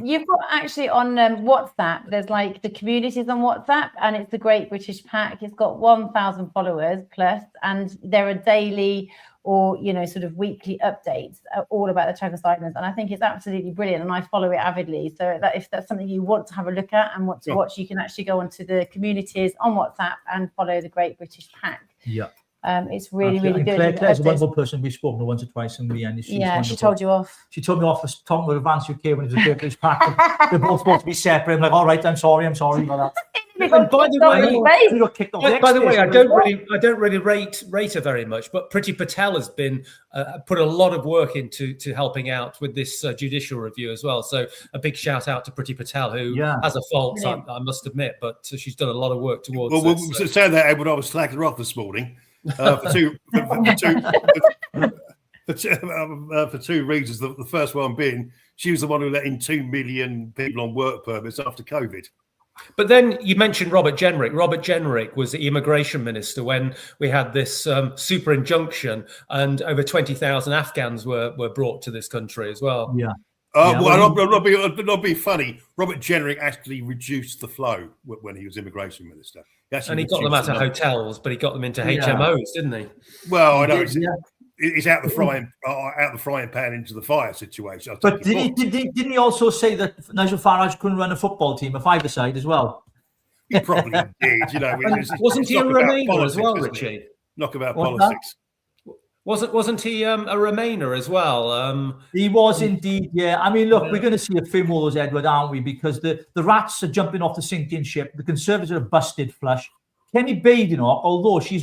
you've got actually on WhatsApp. There's like the communities on WhatsApp, and it's the Great British PAC. It's got 1,000 followers plus, and there are daily or sort of weekly updates all about the Chagos Islands, and I think it's absolutely brilliant, and I follow it avidly. So that if that's something you want to have a look at and want to watch, you can actually go onto the communities on WhatsApp and follow the Great British PAC. Yeah, it's really good. Claire's a wonderful person. We've spoken to once or twice in the end. She told you off. She told me off for talking about Advance UK when it was a Great British PAC. They're both supposed to be separate. I'm like, all right, I'm sorry about that. And by the way, I don't really rate her very much, but Priti Patel has been put a lot of work into helping out with this judicial review as well. So a big shout out to Priti Patel, who has a fault, I must admit, but she's done a lot of work towards this. Well, saying that, Edward, I was slacking her off this morning for two reasons. The first one being she was the one who let in 2 million people on work permits after COVID. But then you mentioned Robert Jenrick. Robert Jenrick was the immigration minister when we had this super injunction, and over 20,000 Afghans were brought to this country as well. Yeah. Not be funny. Robert Jenrick actually reduced the flow when he was immigration minister. And he got them out of hotels, but he got them into HMOs, didn't he? Well, I know. It's out the frying pan into the fire situation. But didn't he also say that Nigel Farage couldn't run a football team, a five-a-side as well? He probably did. Wasn't he a Remainer as well, Richie? Knock about politics. Wasn't he a Remainer as well? He was indeed, yeah. I mean, look, we're going to see a few more of those, Edward, aren't we? Because the rats are jumping off the sinking ship. The Conservatives are busted flush. Kenny Badenoch, although she's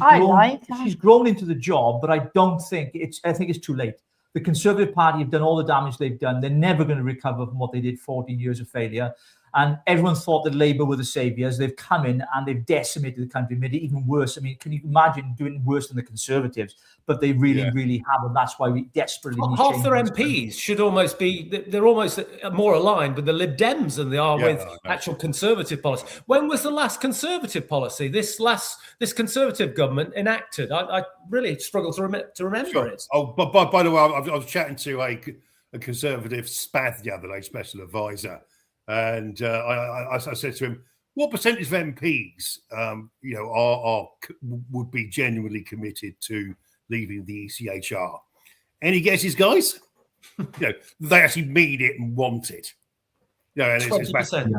grown into the job, but I think it's too late. The Conservative Party have done all the damage they've done. They're never going to recover from what they did 14 years of failure. And everyone thought that Labour were the saviours. They've come in and they've decimated the country, made it even worse. I mean, can you imagine doing worse than the Conservatives? But they really, really have. And that's why we desperately need half their change. MPs should almost be, they're almost more aligned with the Lib Dems than they are with actual Conservative policy. When was the last Conservative policy this Conservative government enacted? I really struggle to remember it. Oh, but by the way, I was chatting to a Conservative SPAD the other day, special advisor, and I said to him, "What percentage of MPs, would be genuinely committed to leaving the ECHR? Any guesses, guys? They actually mean it and want it. And 20%.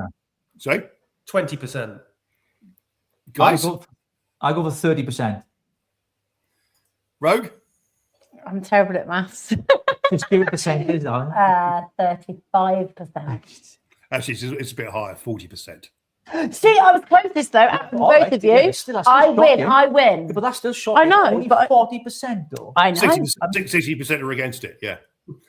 Sorry, 20%. Guys, I go for 30%. Rogue. I'm terrible at maths. Just give it percentage, 35%. Actually, it's a bit higher, 40%. See, I was closest though. Both of you. I win. But that's still shocking. I know, only but 40% though. I know. 60% are against it. Yeah.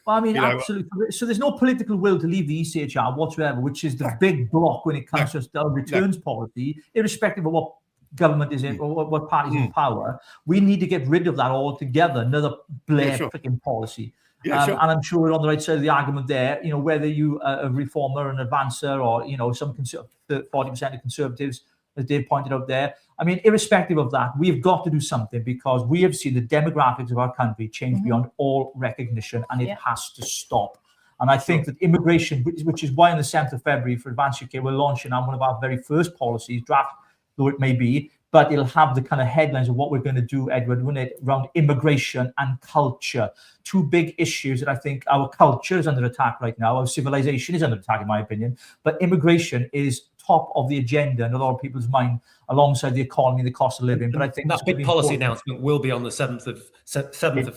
Well, I mean, absolutely. So there's no political will to leave the ECHR whatsoever, which is the big block when it comes to our returns policy, irrespective of what government is in or what party's in power. We need to get rid of that altogether. Another Blair freaking policy. And I'm sure we're on the right side of the argument there. Whether you a reformer, an advancer, or some 40% of Conservatives, as Dave pointed out there. I mean, irrespective of that, we've got to do something because we have seen the demographics of our country change beyond all recognition, and it has to stop. And I think that immigration, which is why on the 7th of February for Advance UK, we're launching on one of our very first policies, draft though it may be, but it'll have the kind of headlines of what we're going to do, Edward, around immigration and culture. Two big issues that I think our culture is under attack right now. Our civilization is under attack, in my opinion. But immigration is top of the agenda in a lot of people's mind, alongside the economy and the cost of living. But I think that big policy announcement will be on the 7th of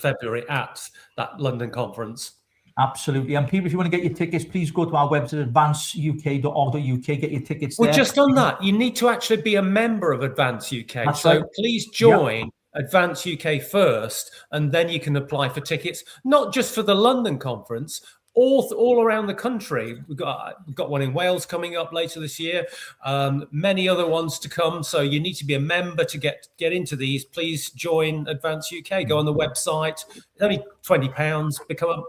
February at that London conference. Absolutely. And people, if you want to get your tickets, please go to our website, advanceuk.org.uk, get your tickets there. Well, just on that, you need to actually be a member of Advance UK. That's right. Please join Advance UK first, and then you can apply for tickets, not just for the London conference, all around the country. We've got one in Wales coming up later this year, many other ones to come. So you need to be a member to get into these. Please join Advance UK. Go on the website. It's only £20.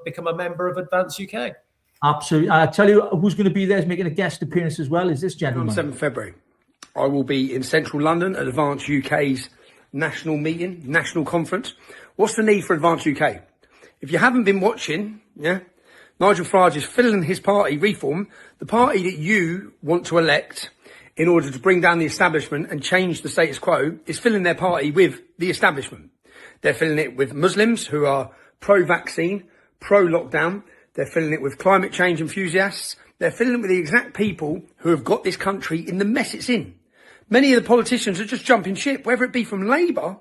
Become a member of Advance UK. Absolutely. I tell you who's going to be there is making a guest appearance as well. Is this gentleman? On 7th February, I will be in central London at Advance UK's national meeting, national conference. What's the need for Advance UK? If you haven't been watching, Nigel Farage is filling his party, Reform, the party that you want to elect in order to bring down the establishment and change the status quo, is filling their party with the establishment. They're filling it with Muslims who are pro-vaccine, pro-lockdown. They're filling it with climate change enthusiasts. They're filling it with the exact people who have got this country in the mess it's in. Many of the politicians are just jumping ship, whether it be from Labour,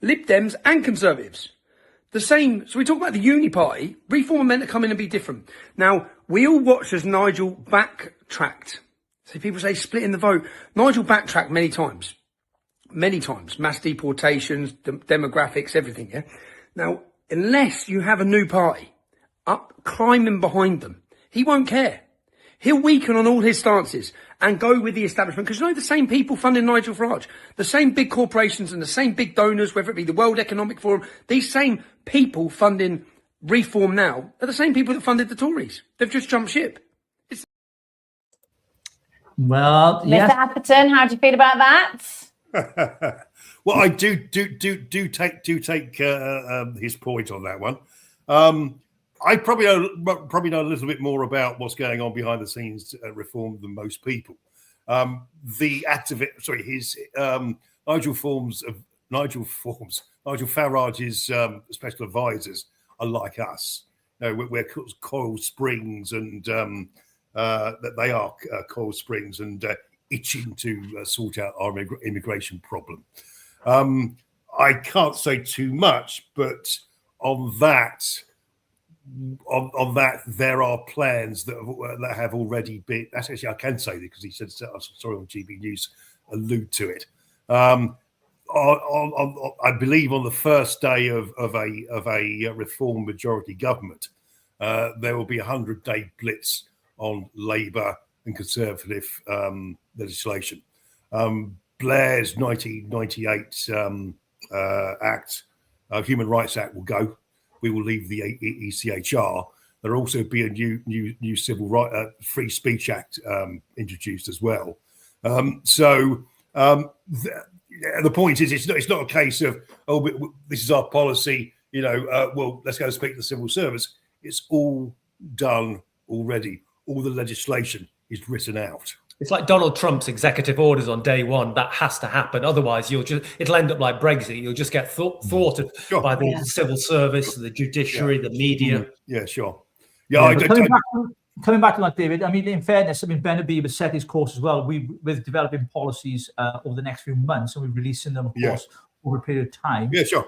Lib Dems and Conservatives. The same, so we talk about the uni party, Reform are meant to come in and be different. Now, we all watched as Nigel backtracked. So people say splitting the vote. Nigel backtracked many times, mass deportations, demographics, everything, Now, unless you have a new party up climbing behind them, he won't care. He'll weaken on all his stances and go with the establishment, because the same people funding Nigel Farage, the same big corporations and the same big donors, whether it be the World Economic Forum, these same people funding Reform now are the same people that funded the Tories. They've just jumped ship. Well, Mr. Atherton, how do you feel about that? Well, I do take his point on that one. I probably know a little bit more about what's going on behind the scenes at Reform than most people. Nigel Farage's special advisors are like us. We're Coral Springs, and that they are Coral Springs, and itching to sort out our immigration problem. I can't say too much, but on that, there are plans that have already been. That's actually, I can say that because he said, I saw on GB News allude to it. I believe on the first day of a Reform majority government, there will be a 100-day blitz on Labour and conservative legislation. Blair's 1998 Act, Human Rights Act, will go. We will leave the ECHR. There'll also be a new civil right free speech act introduced as well. The point is, it's not a case of, this is our policy, well, let's go speak to the civil service. It's all done already. All the legislation is written out. It's like Donald Trump's executive orders on day one. That has to happen. Otherwise, it'll end up like Brexit. You'll just get thwarted by the civil service, the judiciary, the media. Yeah, sure. Yeah, coming back to that, David, I mean, in fairness, Ben Habib has set his course as well. With developing policies over the next few months, and we're releasing them, of course, over a period of time. Yeah, sure.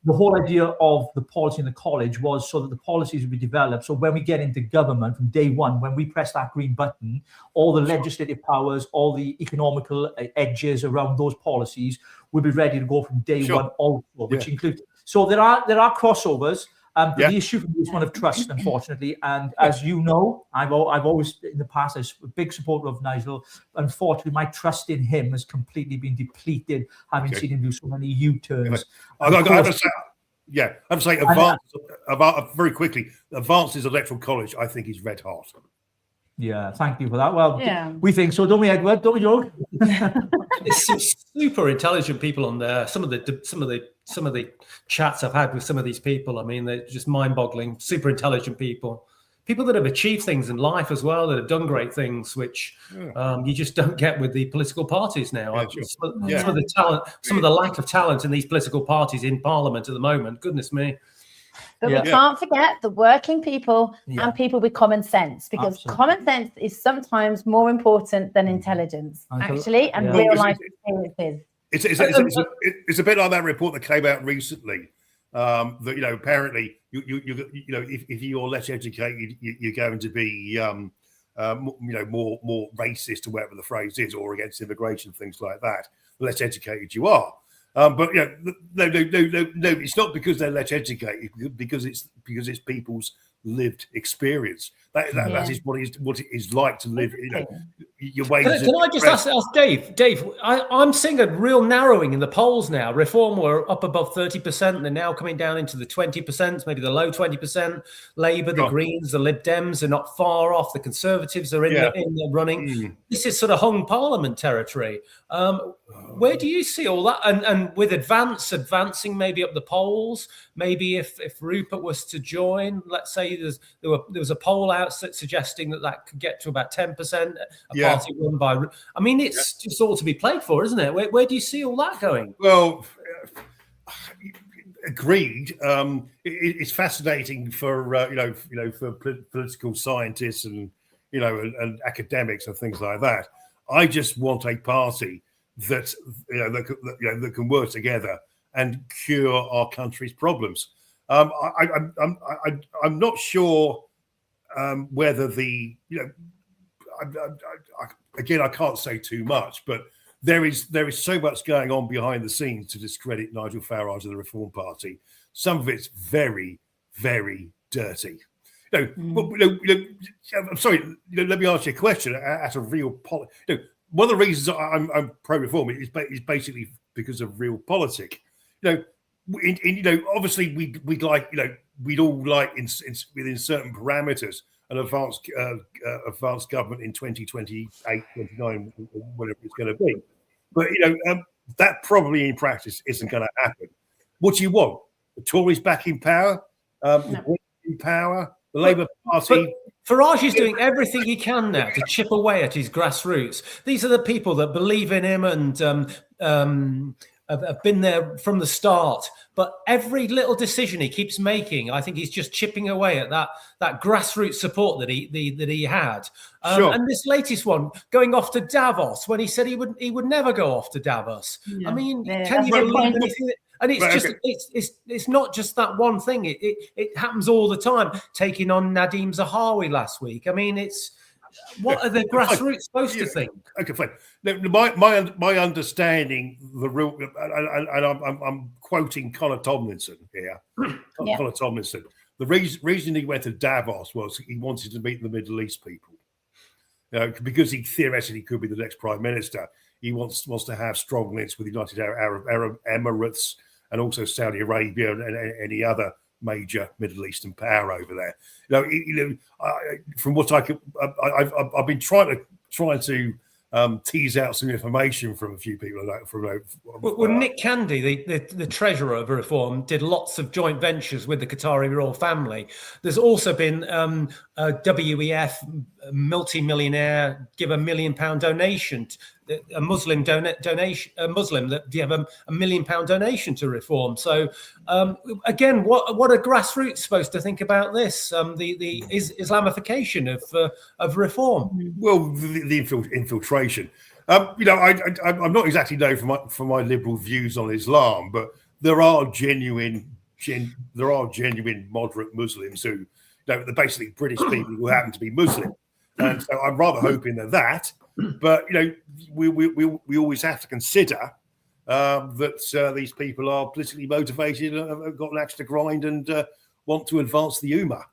The whole idea of the policy in the college was so that the policies would be developed. So when we get into government from day one, when we press that green button, all the legislative powers, all the economical edges around those policies will be ready to go from day one also, which includes. So there are crossovers. The issue for me is one of trust, unfortunately. And as you know, I've always, in the past, I was a big supporter of Nigel. Unfortunately, my trust in him has completely been depleted, having seen him do so many U-turns. I have to say, very quickly, Advance's electoral college, I think, is red hot. Yeah, thank you for that. Well, we think so, don't we, Edward? Don't we, Joe? There's some super intelligent people on there. Some of the chats I've had with some of these people, I mean, they're just mind-boggling. Super intelligent people that have achieved things in life as well, that have done great things, which you just don't get with the political parties now. Some of the talent, some of the lack of talent in these political parties in Parliament at the moment. Goodness me. But we can't forget the working people and people with common sense, because common sense is sometimes more important than intelligence, actually, and real life experiences. It's a bit like that report that came out recently. That apparently if you're less educated, you're going to be more racist, or whatever the phrase is, or against immigration, things like that. The less educated you are. But no, it's not because they're less educated, because it's people's lived experience. That is what it is like to live. Your ways. Can I just ask Dave? Dave, I'm seeing a real narrowing in the polls now. Reform were up above 30%. They're now coming down into the 20%, maybe the low 20%. Labour, the Greens, the Lib Dems are not far off. The Conservatives are in the running. This is sort of hung Parliament territory. Where do you see all that? And with advancing maybe up the polls, maybe if Rupert was to join, let's say there was a poll out suggesting that could get to about 10%. Party run by. I mean, it's just all to be played for, isn't it? Where do you see all that going? Well, agreed. It's fascinating for for political scientists and and academics and things like that. I just want a party that that can work together and cure our country's problems. I'm not sure whether the again, I can't say too much, but there is so much going on behind the scenes to discredit Nigel Farage and the Reform Party. Some of it's very, very dirty. I'm sorry. Let me ask you a question. At a real one of the reasons I'm pro-reform is basically because of real politic. Obviously we'd like we'd all like within certain parameters an advanced government in 2028, 29, whatever it's going to be. But that probably in practice isn't going to happen. What do you want? The Tories back in power? In power? The Labour Party? Farage is doing everything he can now to chip away at his grassroots. These are the people that believe in him and have been there from the start. But every little decision he keeps making, I think he's just chipping away at that grassroots support that he had. And this latest one, going off to Davos, when he said he would never go off to Davos. Yeah. I mean, can you believe anything? And it's it's not just that one thing. It happens all the time. Taking on Nadeem Zahawi last week. I mean, what are the grassroots supposed to think? Okay, fine. My understanding, the real, and I'm quoting Connor Tomlinson here. Connor Tomlinson. The reason he went to Davos was he wanted to meet the Middle East people. because he theoretically could be the next prime minister. He wants to have strong links with the United Arab Emirates and also Saudi Arabia and any other major Middle Eastern power over there. From what I've been trying to tease out some information from a few people. Well, Nick Candy, the treasurer of Reform, did lots of joint ventures with the Qatari royal family. There's also been a WEF multi-millionaire give £1 million donation. A Muslim donation, a Muslim that gave a £1 million donation to Reform. So again, what are grassroots supposed to think about this? The Islamification of Reform. Well, the infiltration. I'm not exactly known for my liberal views on Islam, but there are genuine moderate Muslims who, they're basically British people who happen to be Muslim, and so I'm rather hoping that. But we always have to consider that these people are politically motivated, have got an axe to grind, and want to advance the Ummah.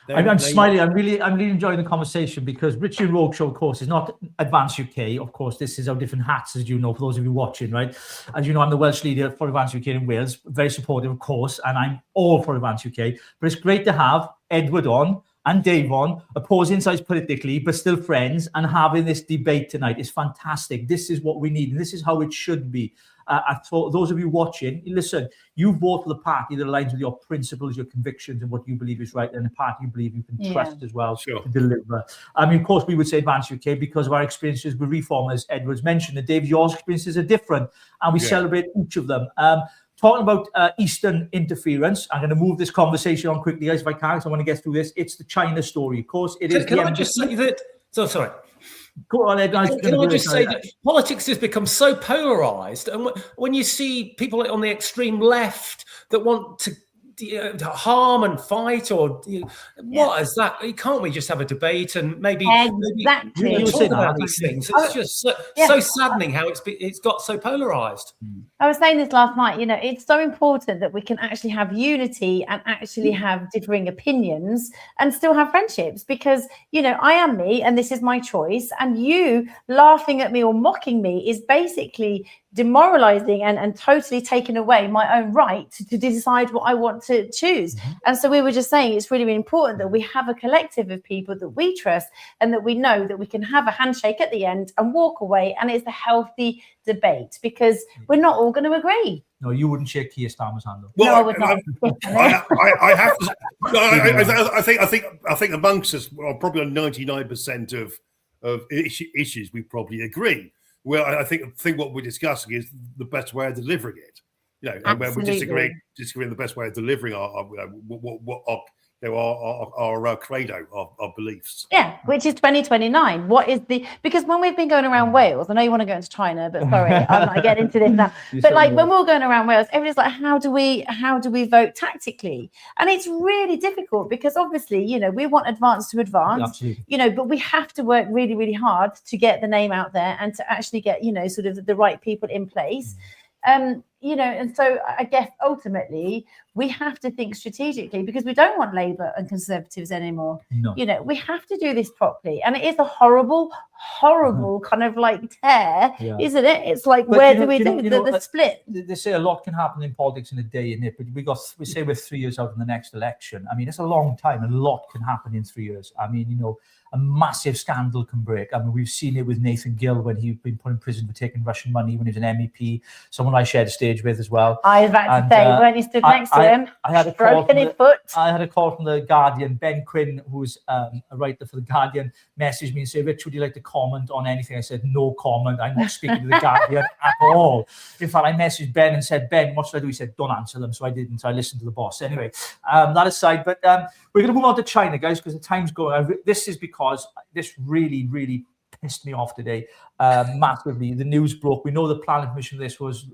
I'm smiling. I'm really enjoying the conversation because Richie Rogue show, of course, is not Advance UK. Of course, this is our different hats, as you know, for those of you watching, right? As you know, I'm the Welsh leader for Advance UK in Wales, very supportive, of course, and I'm all for Advance UK. But it's great to have Edward on and Dave on, opposing sides politically, but still friends, and having this debate tonight is fantastic. This is what we need, and this is how it should be. I thought those of you watching, listen, you vote for the party that aligns with your principles, your convictions, and what you believe is right, and the party you believe you can trust as well to deliver. I mean, of course, we would say Advance UK because of our experiences with Reform, as Edward's mentioned, and Dave, your experiences are different, and we celebrate each of them. Talking about Eastern interference, I'm going to move this conversation on quickly, guys, if I can, because I want to get through this. It's the China story. Of course, it is. Can I just say that? So sorry. Go on, Ed. Can I just say that politics has become so polarized, and when you see people on the extreme left that want to harm and fight, or what is that? Can't we just have a debate and maybe talk about these things? It's just so saddening how it's got so polarized. I was saying this last night, it's so important that we can actually have unity and actually have differing opinions and still have friendships, because I am me and this is my choice, and you laughing at me or mocking me is basically demoralizing and totally taking away my own right to decide what I want to choose. And so we were just saying it's really, really important that we have a collective of people that we trust and that we know that we can have a handshake at the end and walk away, and it's a healthy debate, because we're not all going to agree. No, you wouldn't shake Keir Starmer's hand. Well, no, I would not. I have to. I think amongst us, probably on 99% of issues, we probably agree. Well, I think what we're discussing is the best way of delivering it. And where we disagree on the best way of delivering our credo, our beliefs. Yeah, which is 2029. Because when we've been going around Wales, I know you want to go into China, but sorry, I'm not getting into this now. But when we were going around Wales, everybody's like, how do we vote tactically? And it's really difficult because obviously, we want Advance to advance, but we have to work really, really hard to get the name out there and to actually get, sort of the right people in place. And so I guess ultimately we have to think strategically, because we don't want Labour and Conservatives anymore. No. We have to do this properly. And it is a horrible kind of like tear, isn't it? It's like, where do we do the split? They say a lot can happen in politics in a day, in it, but we say we're 3 years out in the next election. I mean, it's a long time. A lot can happen in 3 years. I mean, a massive scandal can break. I mean, we've seen it with Nathan Gill when he'd been put in prison for taking Russian money when he was an MEP, someone I shared a stage with as well. I was about to say, weren't you stood next to him? I had a call from the Guardian. Ben Quinn, who's a writer for the Guardian, messaged me and said, Rich, would you like to comment on anything? I said, no comment. I'm not speaking to the Guardian at all. In fact, I messaged Ben and said, Ben, what should I do? He said, don't answer them. So I didn't. So I listened to the boss. Anyway, that aside, but we're going to move on to China, guys, because the time's going. This is because this really, really pissed me off today massively. The news broke. We know the planning permission for this was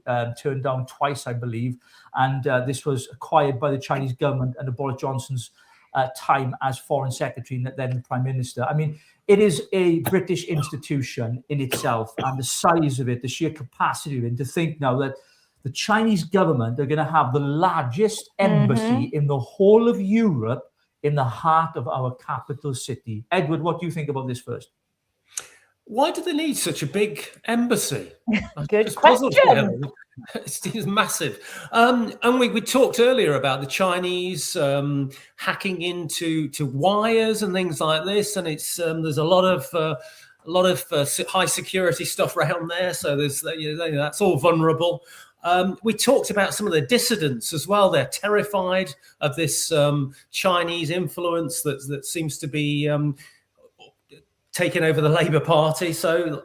turned down twice, I believe, and this was acquired by the Chinese government under Boris Johnson's time as Foreign Secretary and then the Prime Minister. I mean, it is a British institution in itself, and the size of it, the sheer capacity of it, to think now that the Chinese government are going to have the largest embassy in the whole of Europe in the heart of our capital city. Edward, what do you think about this first? Why do they need such a big embassy? Good question. It's massive. And we talked earlier about the Chinese hacking into wires and things like this, and it's there's a lot of high security stuff around there. So there's that's all vulnerable. We talked about some of the dissidents as well. They're terrified of this Chinese influence that seems to be taking over the Labour Party. So,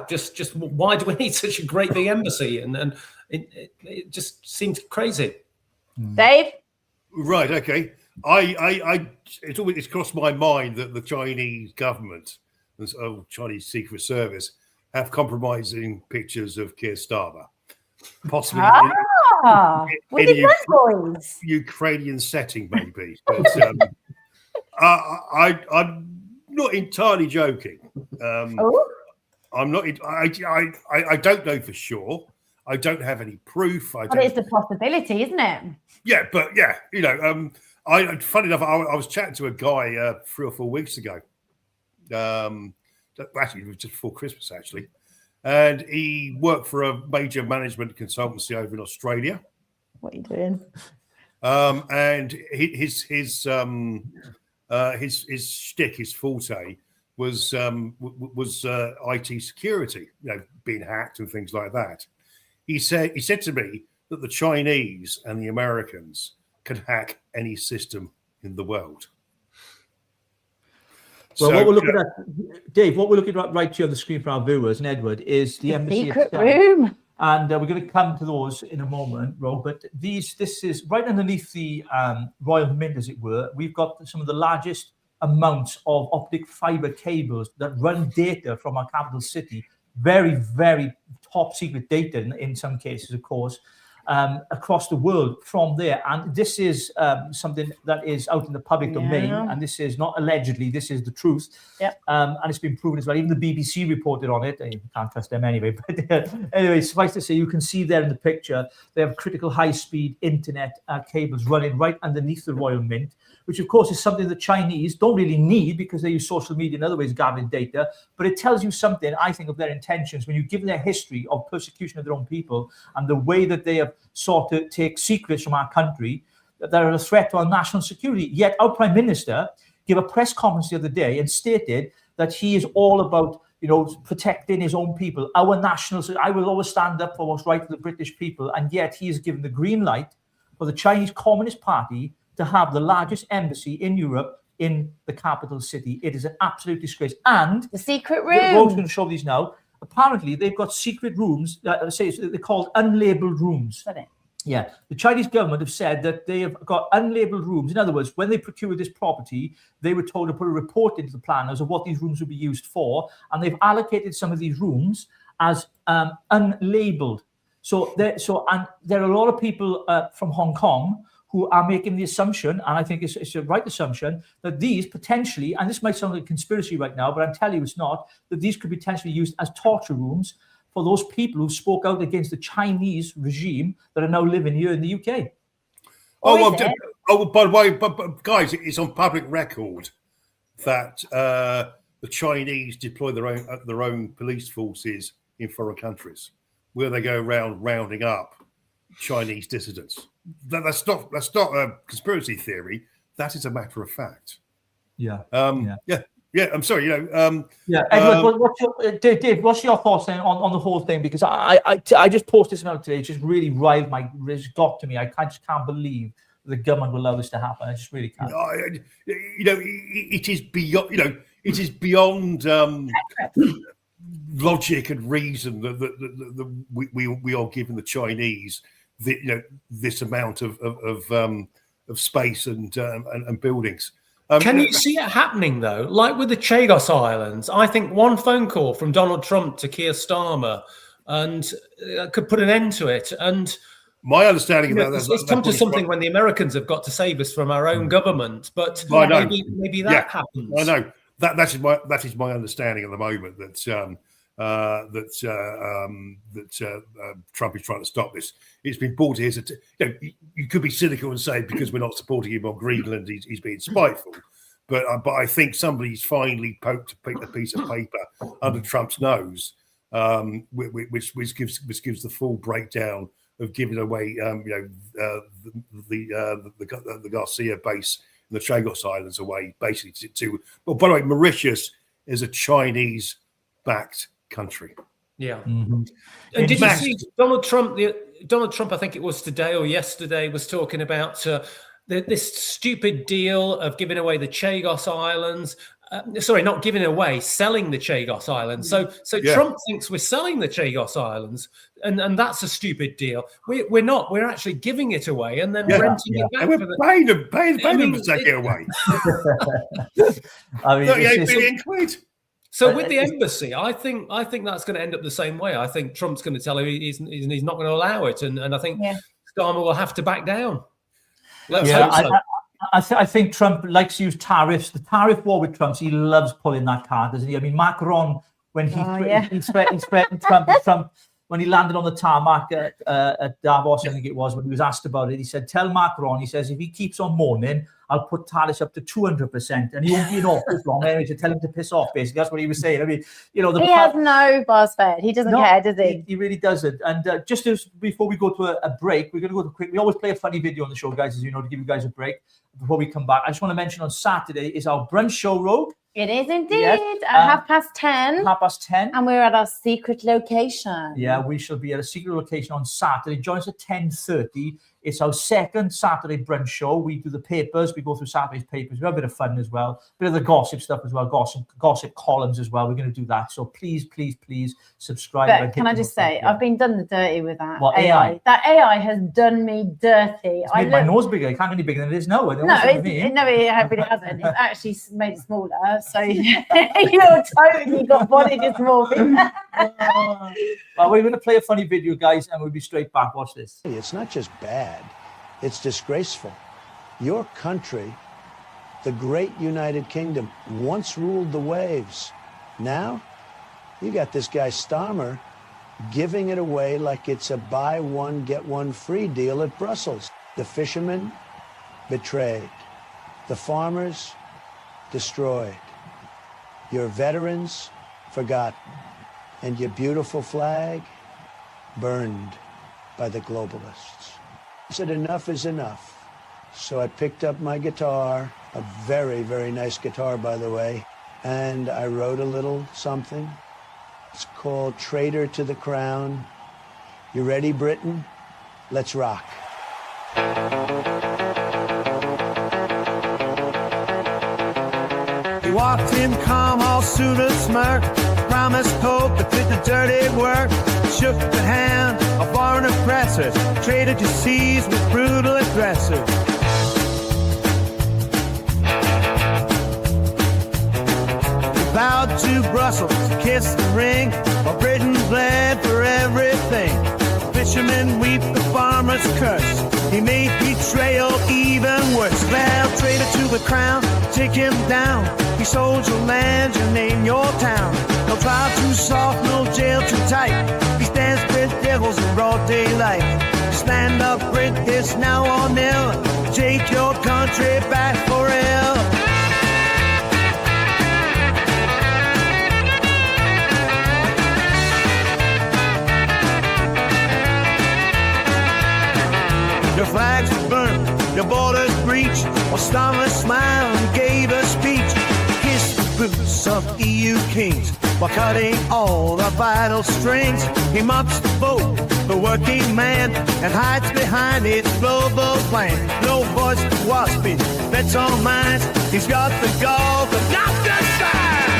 just why do we need such a great big embassy? And it just seems crazy. Dave? Right, okay. It's crossed my mind that the Chinese government, the Chinese Secret Service, have compromising pictures of Keir Starmer, possibly in a Ukrainian setting, maybe. But I'm not entirely joking. I'm not. I don't know for sure. I don't have any proof. But it's a possibility, isn't it? Yeah, but funny enough, I was chatting to a guy 3 or 4 weeks ago. Actually, it was just before Christmas, actually. And he worked for a major management consultancy over in Australia. What are you doing? And his shtick, his forte, was IT security, being hacked and things like that. He said to me that the Chinese and the Americans can hack any system in the world. Well, what we're looking at, Dave, what we're looking at right here on the screen for our viewers, and Edward, is the embassy secret itself. room. And we're going to come to those in a moment, Rob. But this is right underneath the Royal Mint, as it were. We've got some of the largest amounts of optic fiber cables that run data from our capital city. Very, very top secret data in some cases, of course, across the world from there. And this is something that is out in the public domain. And this is not allegedly, this is the truth. Yep. And it's been proven as well. Even the BBC reported on it. You can't trust them anyway. But anyway, suffice to say, you can see there in the picture, they have critical high-speed internet cables running right underneath the Royal Mint, which of course is something the Chinese don't really need because they use social media and other ways gathering data. But it tells you something, I think, of their intentions when you give their history of persecution of their own people and the way that they have sought to take secrets from our country that are a threat to our national security. Yet our Prime Minister gave a press conference the other day and stated that he is all about, protecting his own people, our nationals. I will always stand up for what's right for the British people. And yet he has given the green light for the Chinese Communist Party to have the largest embassy in Europe in the capital city. It is an absolute disgrace. And the secret room. Rogue's going to show these now. Apparently, they've got secret rooms. They're called unlabeled rooms. Yeah, the Chinese government have said that they have got unlabeled rooms. In other words, when they procured this property, they were told to put a report into the planners of what these rooms would be used for, and they've allocated some of these rooms as unlabeled. So there are a lot of people from Hong Kong who are making the assumption, and I think it's a right assumption, that these potentially, and this might sound like a conspiracy right now, but I'm telling you it's not, that these could be potentially used as torture rooms for those people who spoke out against the Chinese regime that are now living here in the UK. By the way, but guys, it's on public record that the Chinese deploy their own police forces in foreign countries, where they go around rounding up Chinese dissidents. That's not a conspiracy theory. That is a matter of fact. Yeah. I'm sorry. Edward, Dave, what's your thoughts on the whole thing? Because I just posted something out today. It just really got to me. I just can't believe the government will allow this to happen. I just really can't. It is beyond. It is beyond logic and reason that we are giving the Chinese this amount of space and buildings. Can you see it happening though? Like with the Chagos Islands, I think one phone call from Donald Trump to Keir Starmer and could put an end to it. And my understanding of that, it's come to something when the Americans have got to save us from our own government. But maybe that happens. I know that is my understanding at the moment that Trump is trying to stop this. It's been brought here. You could be cynical and say because we're not supporting him on Greenland, he's being spiteful. But I think somebody's finally picked a piece of paper under Trump's nose, which gives the full breakdown of giving away, the Garcia base in the Chagos Islands away, basically to. Well, by the way, Mauritius is a Chinese-backed country. Yeah. Mm-hmm. And did you see Donald Trump? Donald Trump, I think it was today or yesterday, was talking about this stupid deal of giving away the Chagos Islands. Sorry, not giving away, selling the Chagos Islands. So Trump thinks we're selling the Chagos Islands, and that's a stupid deal. We're not. We're actually giving it away and then renting it back. And we're paying them to take it away. I mean, 38 billion quid. So with the embassy, I think that's going to end up the same way. I think Trump's going to tell him he's not going to allow it, and I think Starmer will have to back down. Let's hope so. I think Trump likes to use tariffs. The tariff war with Trump, he loves pulling that card, doesn't he? I mean, Macron, when he threatened Trump, when he landed on the tarmac at Davos, I think it was, when he was asked about it, he said, tell Macron, he says, if he keeps on moaning, I'll put tariffs up to 200%, and he won't be in office long anyway to tell him to piss off, basically. That's what he was saying. I mean, he has no bars fed. He doesn't care, does he? He really doesn't. And before we go to a break, we're going to go to quick. We always play a funny video on the show, guys, as you know, to give you guys a break before we come back. I just want to mention on Saturday is our brunch show, Rogue. It is indeed at 10:30. 10:30. And we're at our secret location. Yeah, we shall be at a secret location on Saturday. Join us at 10:30. It's our second Saturday brunch show. We do the papers. We go through Saturday's papers. We have a bit of fun as well. A bit of the gossip stuff as well. Gossip columns as well. We're going to do that. So please subscribe. But can I just say, I've been done the dirty with that. What, AI? That AI has done me dirty. It's made my nose bigger. It can't any bigger than it is now. It really hasn't. It's actually made it smaller. So you're totally got body dysmorphia. Well, we're going to play a funny video, guys, and we'll be straight back. Watch this. It's not just bad, it's disgraceful. Your country, the great United Kingdom, once ruled the waves. Now, you got this guy Starmer giving it away like it's a buy one, get one free deal at Brussels. The fishermen, betrayed. The farmers, destroyed. Your veterans, forgotten. And your beautiful flag, burned by the globalists. I said enough is enough. So I picked up my guitar, a very, very nice guitar, by the way, and I wrote a little something. It's called Traitor to the Crown. You ready, Britain? Let's rock. He walked in calm, all suit and smirk, promised hope that did the dirty work, shook the hand of foreign oppressors, traded your seas with brutal aggressors. He bowed to Brussels, kissed the ring, while Britain bled for everything. Fishermen weep, the farmers curse. He made betrayal even worse. Well, traitor to the crown, take him down. He sold your land, your name, your town. No trial too soft, no jail too tight. He stands with devils in broad daylight. Stand up, British, now or nil. Take your country back for real. Your flags were burnt, your borders breached, while Starmer smiled and gave a speech. Kissed the boots of EU kings, while cutting all the vital strings. He mocks the vote, the working man, and hides behind his global plan. No voice to waspy, bets on minds. He's got the gall to knock the side.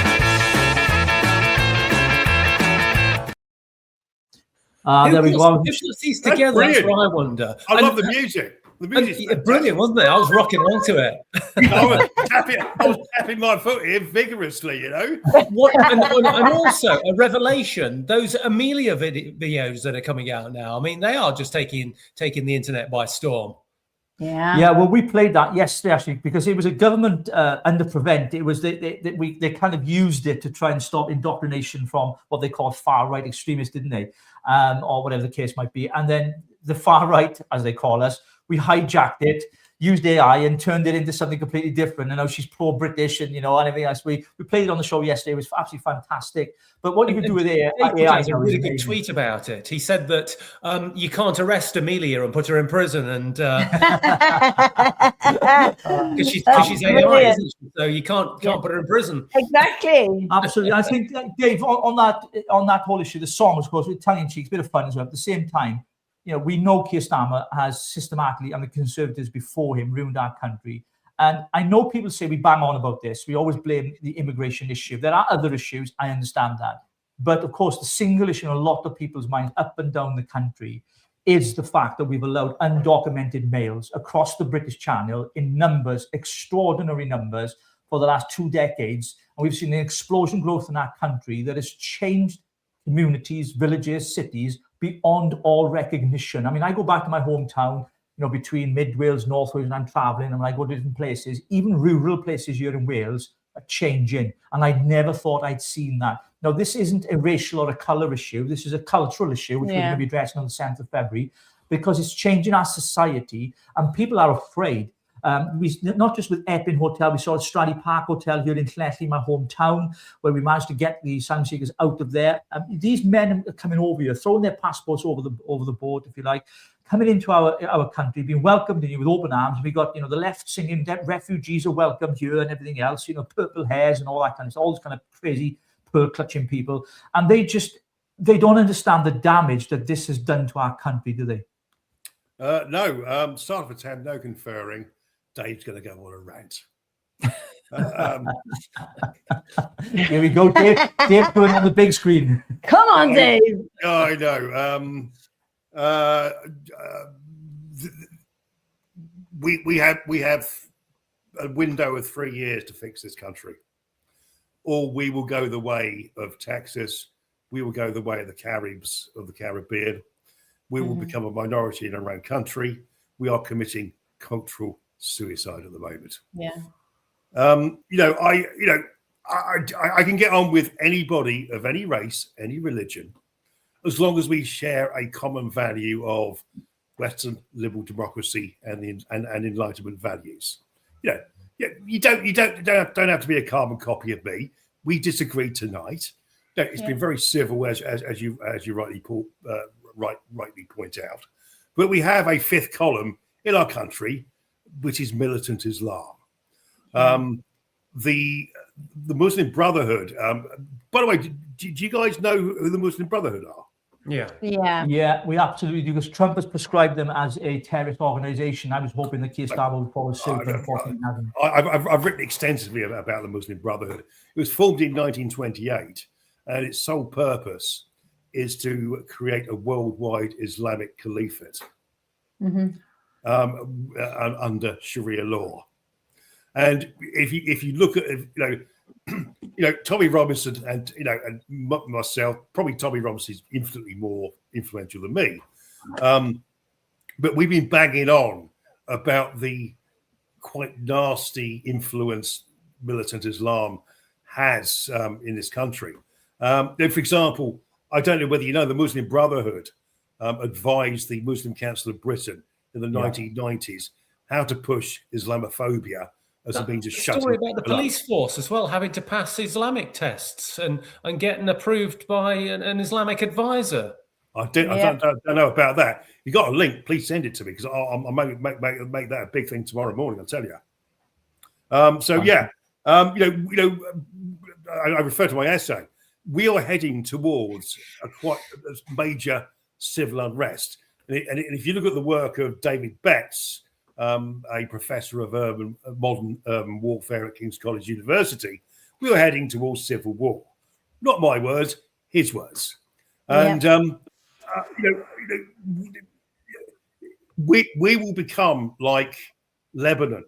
There we go. Who puts these together? That's what I wonder. I love the music. The music's brilliant, wasn't it? I was rocking onto it. I was tapping my foot here vigorously, you know. And also a revelation, those Amelia videos that are coming out now. I mean, they are just taking the internet by storm. Yeah. Well, we played that yesterday actually because it was a government under Prevent. It was they kind of used it to try and stop indoctrination from what they call far right extremists, didn't they? Or whatever the case might be. And then the far right, as they call us, we hijacked it used AI and turned it into something completely different. And now she's pro-British and, and everything else. We played it on the show yesterday. It was absolutely fantastic. But what you can do with AI has a really good tweet about it. He said that you can't arrest Amelia and put her in prison, and because she's AI, isn't she? So you can't put her in prison. Exactly. Absolutely. I think, Dave, on that whole issue, the song, of course, with tongue in cheek, it's a bit of fun as well. At the same time, we know Keir Starmer has systematically, and the Conservatives before him, ruined our country. And I know people say we bang on about this. We always blame the immigration issue. There are other issues. I understand that. But of course, the single issue in a lot of people's minds up and down the country is the fact that we've allowed undocumented males across the British Channel in numbers, extraordinary numbers, for the last 2 decades. And we've seen an explosion growth in our country that has changed communities, villages, cities beyond all recognition. I mean, I go back to my hometown, between Mid Wales, North Wales, and I'm traveling, and when I go to different places, even rural places here in Wales are changing. And I never thought I'd seen that. Now, this isn't a racial or a colour issue. This is a cultural issue, which we're going to be addressing on the 7th of February, because it's changing our society, and people are afraid. Not just with Epping Hotel, we saw at Stradley Park Hotel here in Llanelli, my hometown, where we managed to get the asylum seekers out of there. These men are coming over here, throwing their passports over the board, if you like, coming into our country, being welcomed in here with open arms. We got, the left singing that refugees are welcomed here and everything else, purple hairs and all that kind of stuff, all these kind of crazy pearl clutching people. And they don't understand the damage that this has done to our country, do they? No, start of a 10, no conferring. Dave's going to go on a rant. Here we go, Dave. Dave doing it on the big screen. Come on, Dave. I know. We have a window of 3 years to fix this country, or we will go the way of Texas. We will go the way of the Caribs, of the Caribbean. We will become a minority in our own country. We are committing cultural suicide at the moment. I can get on with anybody of any race, any religion, as long as we share a common value of Western liberal democracy and Enlightenment values. You don't have to be a carbon copy of me. We disagreed tonight. It's been very civil, as you rightly point out. But we have a fifth column in our country, which is militant Islam. The Muslim Brotherhood. By the way, do you guys know who the Muslim Brotherhood are? Yeah, we absolutely do, because Trump has prescribed them as a terrorist organization. I was hoping that Keir Starmer would follow suit, but unfortunately hasn't. I've written extensively about the Muslim Brotherhood. It was formed in 1928, and its sole purpose is to create a worldwide Islamic caliphate under Sharia law. And if you look at Tommy Robinson and myself, probably Tommy Robinson is infinitely more influential than me, but we've been banging on about the quite nasty influence militant Islam has in this country. For example, I don't know whether you know, the Muslim Brotherhood advised the Muslim Council of Britain in the 1990s how to push Islamophobia as a means of shutting. Story about the police force as well, having to pass Islamic tests and getting approved by an Islamic advisor. I don't know about that. You got a link? Please send it to me, because I'll make that a big thing tomorrow morning. I'll tell you. I refer to my essay. We are heading towards a quite major civil unrest, and if you look at the work of David Betts, a professor of modern urban warfare at King's College University, we are heading towards civil war. Not my words, his words. And we will become like Lebanon.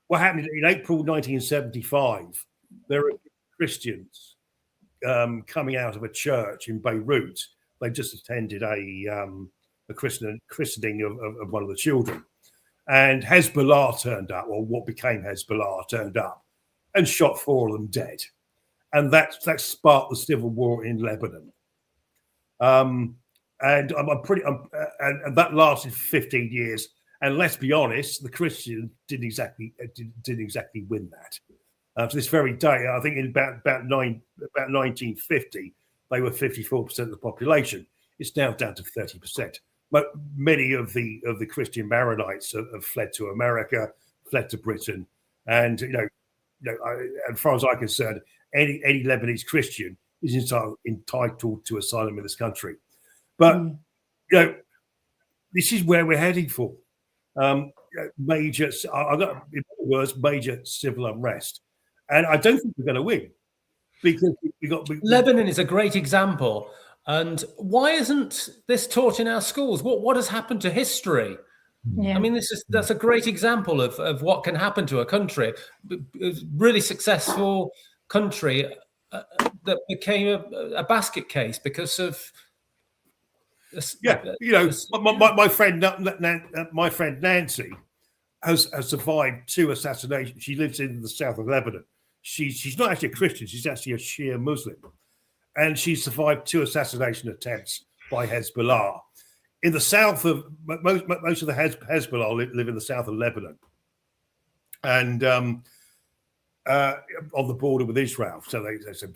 What happened in April 1975? There are Christians coming out of a church in Beirut. They just attended a christening of one of the children. And Hezbollah turned up, or what became Hezbollah turned up, and shot 4 of them dead. And that sparked the civil war in Lebanon. And that lasted 15 years. And let's be honest, the Christians didn't exactly win that. To this very day, I think in about 1950, they were 54% of the population. It's now down to 30%. But many of the Christian Maronites have fled to America, fled to Britain, and as far as I'm concerned, any Lebanese Christian is entitled to asylum in this country. But this is where we're heading for. Major civil unrest, and I don't think we're going to win because Lebanon is a great example. And why isn't this taught in our schools? What has happened to history? Yeah. I mean, that's a great example of what can happen to a country, a really successful country that became a basket case because of. My friend Nancy has survived 2 assassinations. She lives in the south of Lebanon. She's not actually a Christian. She's actually a Shia Muslim. And she survived 2 assassination attempts by Hezbollah. In the south of most of the Hezbollah live in the south of Lebanon, and on the border with Israel. So they can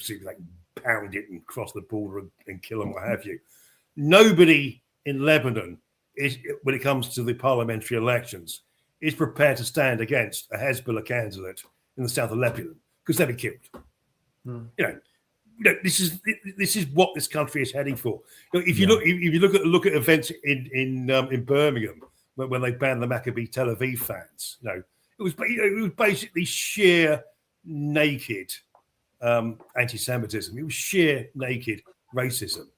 pound it and cross the border and kill them, what have you. Nobody in Lebanon is, when it comes to the parliamentary elections, is prepared to stand against a Hezbollah candidate in the south of Lebanon because they'll be killed. This is what this country is heading for. If you look at events in Birmingham when they banned the Maccabi Tel Aviv fans, it was basically sheer naked anti-Semitism. It was sheer naked racism.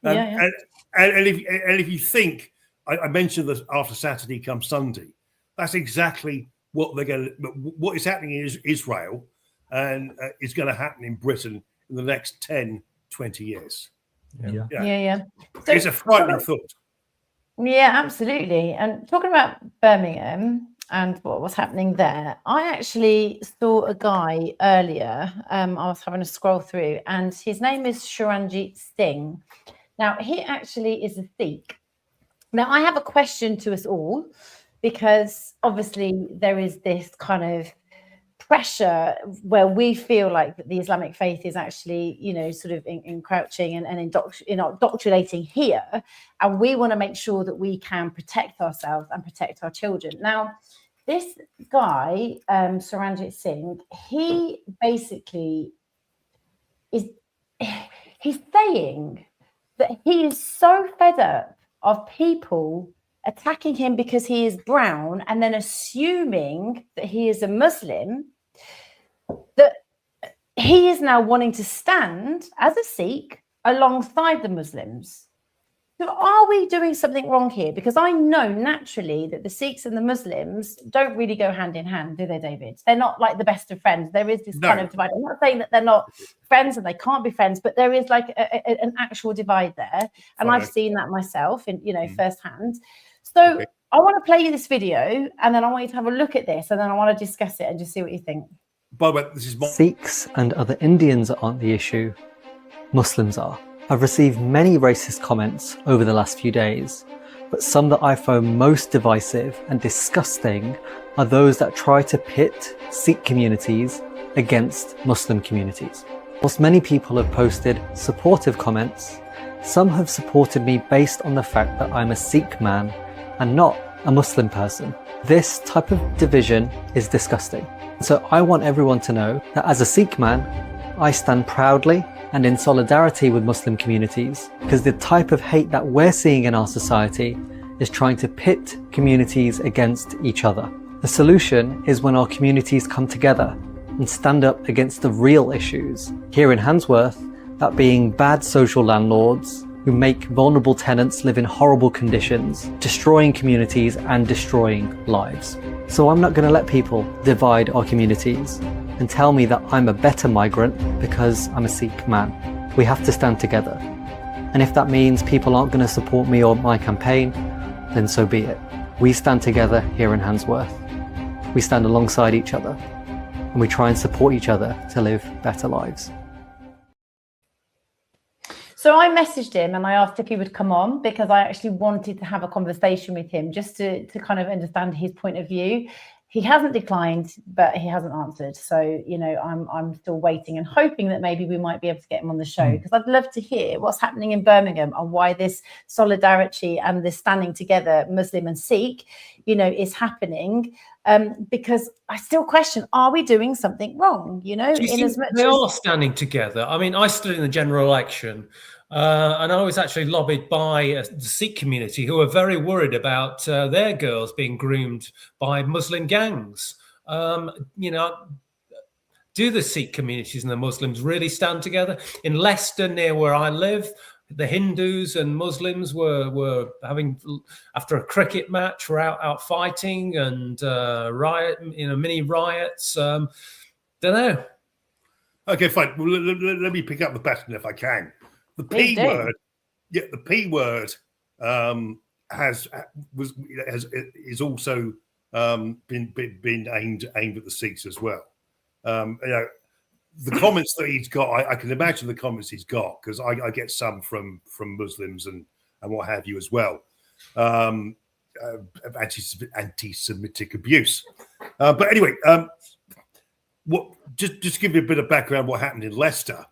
And if you think, I mentioned that after Saturday comes Sunday, that's exactly what they're going to. What is happening in Israel and is going to happen in Britain in the next 10, 20 years. Yeah. So it's a frightening thought. Yeah, absolutely. And talking about Birmingham and what was happening there, I actually saw a guy earlier. I was having a scroll through, and his name is Sharanjit Singh. Now, he actually is a Sikh. Now, I have a question to us all, because obviously there is this kind of pressure where we feel like that the Islamic faith is actually, sort of encroaching and indoctrinating here. And we want to make sure that we can protect ourselves and protect our children. Now, this guy, Sharanjit Singh, he basically he's saying that he is so fed up of people attacking him because he is brown and then assuming that he is a Muslim, that he is now wanting to stand as a Sikh alongside the Muslims. So are we doing something wrong here? Because I know naturally that the Sikhs and the Muslims don't really go hand in hand, do they, David? They're not like the best of friends. There is this kind of divide. I'm not saying that they're not friends and they can't be friends, but there is like an actual divide there. And I've seen that myself in, firsthand. So I want to play you this video, and then I want you to have a look at this, and then I want to discuss it and just see what you think. By the way, this is Sikhs and other Indians aren't the issue. Muslims are. I've received many racist comments over the last few days, but some that I find most divisive and disgusting are those that try to pit Sikh communities against Muslim communities. Whilst many people have posted supportive comments, some have supported me based on the fact that I'm a Sikh man and not a Muslim person. This type of division is disgusting. So I want everyone to know that as a Sikh man, I stand proudly and in solidarity with Muslim communities, because the type of hate that we're seeing in our society is trying to pit communities against each other. The solution is when our communities come together and stand up against the real issues. Here in Handsworth, that being bad social landlords who make vulnerable tenants live in horrible conditions, destroying communities and destroying lives. So I'm not going to let people divide our communities and tell me that I'm a better migrant because I'm a Sikh man. We have to stand together. And if that means people aren't going to support me or my campaign, then so be it. We stand together here in Handsworth. We stand alongside each other, and we try and support each other to live better lives. So I messaged him and I asked if he would come on, because I actually wanted to have a conversation with him just to kind of understand his point of view. He hasn't declined, but he hasn't answered. So, you know, I'm still waiting and hoping that maybe we might be able to get him on the show, because I'd love to hear what's happening in Birmingham and why this solidarity and this standing together, Muslim and Sikh, you know, is happening. Because I still question, are we doing something wrong? You know, Do you think they are standing together? I mean, I stood in the general election, and I was actually lobbied by the Sikh community, who are very worried about their girls being groomed by Muslim gangs. You know, do the Sikh communities and the Muslims really stand together? In Leicester, near where I live, the Hindus and Muslims were having, after a cricket match, were out fighting and mini riots. Don't know. Okay, fine. Well, let me pick up the baton if I can. The P word, yeah, the P word is also been aimed at the Sikhs as well. You know, the comments that he's got, I can imagine the comments he's got, because I get some from Muslims and what have you as well. Anti-Semitic abuse. But anyway, just to give you a bit of background, what happened in Leicester.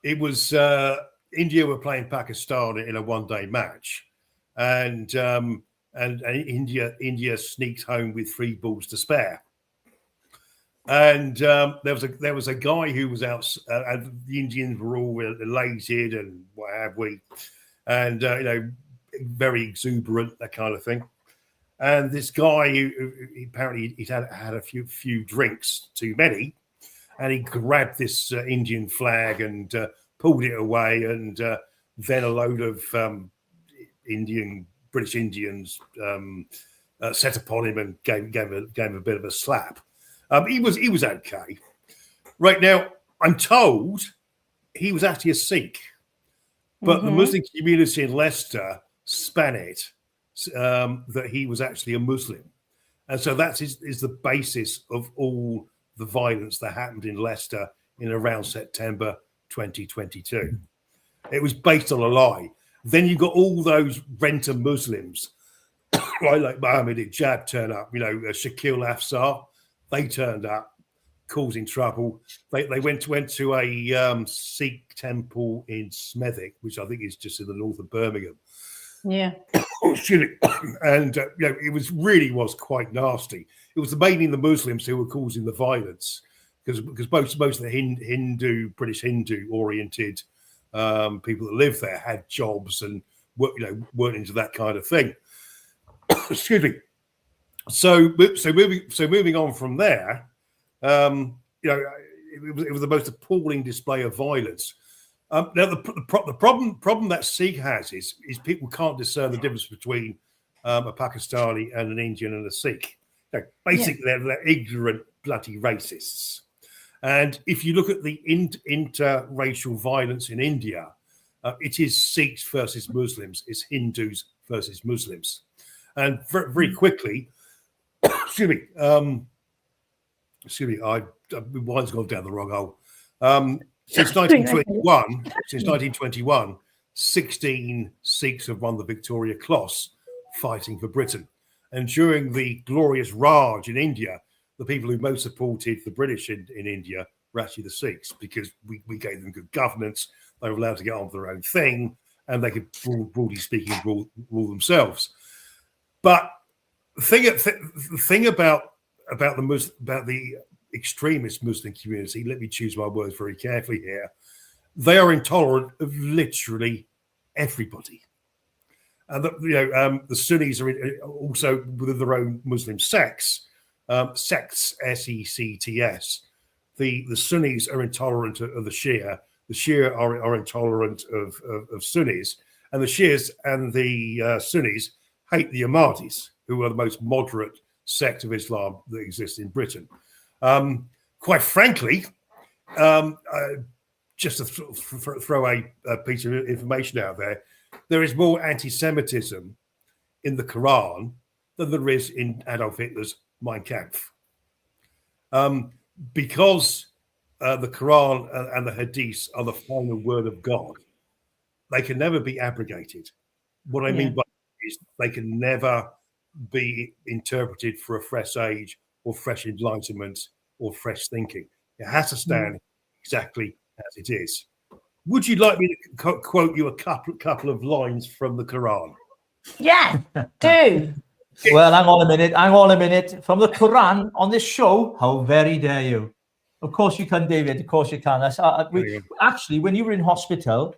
It was India were playing Pakistan in a one-day match, and India sneaked home with 3 balls to spare. And there was a guy who was out, and the Indians were all elated and what have we, and you know, very exuberant, that kind of thing. And this guy, who apparently he'd had a few drinks too many, and he grabbed this Indian flag and pulled it away, and then a load of British Indians set upon him and gave him a bit of a slap. He was okay. Right now, I'm told he was actually a Sikh, but the Muslim community in Leicester span it that he was actually a Muslim, and so that is the basis of all the violence that happened in Leicester in around September 2022. It was based on a lie. Then you got all those renter Muslims, right, like Mohammed Hijab turn up. You know, Shakil Afsar. They turned up, causing trouble. They went to a Sikh temple in Smethwick, which I think is just in the north of Birmingham. Yeah. And you know, it was quite nasty. It was mainly the Muslims who were causing the violence, because most of the British Hindu oriented people that lived there had jobs and weren't into that kind of thing. Excuse me. So moving on from there, you know, it was the most appalling display of violence. Now the problem that Sikh has is people can't discern the difference between a Pakistani and an Indian and a Sikh. You know, basically, they're ignorant, bloody racists. And if you look at the interracial violence in India, it is Sikhs versus Muslims, it's Hindus versus Muslims, and very quickly. Excuse me. My mind's gone down the wrong hole. Since 1921, 16 Sikhs have won the Victoria Cross fighting for Britain. And during the glorious Raj in India, the people who most supported the British in India were actually the Sikhs, because we gave them good governance. They were allowed to get on with their own thing, and they could, broadly speaking, rule themselves. But the thing about the extremist Muslim community, let me choose my words very carefully here, they are intolerant of literally everybody. And the Sunnis are also within their own Muslim sects, SECTS. The Sunnis are intolerant of the Shia. The Shia are intolerant of Sunnis, and the Shias and the Sunnis hate the Ahmadis, who are the most moderate sect of Islam that exists in Britain. Quite frankly, just to throw a piece of information out there is more anti-Semitism in the Quran than there is in Adolf Hitler's Mein Kampf. Because the Quran and the Hadiths are the final word of God, they can never be abrogated. What I mean by that is they can never be interpreted for a fresh age or fresh enlightenment or fresh thinking. It has to stand exactly as it is. Would you like me to quote you a couple of lines from the Quran? Yeah, do. Well, hang on a minute. From the Quran on this show, how very dare you? Of course you can, David. Of course you can. Actually, when you were in hospital,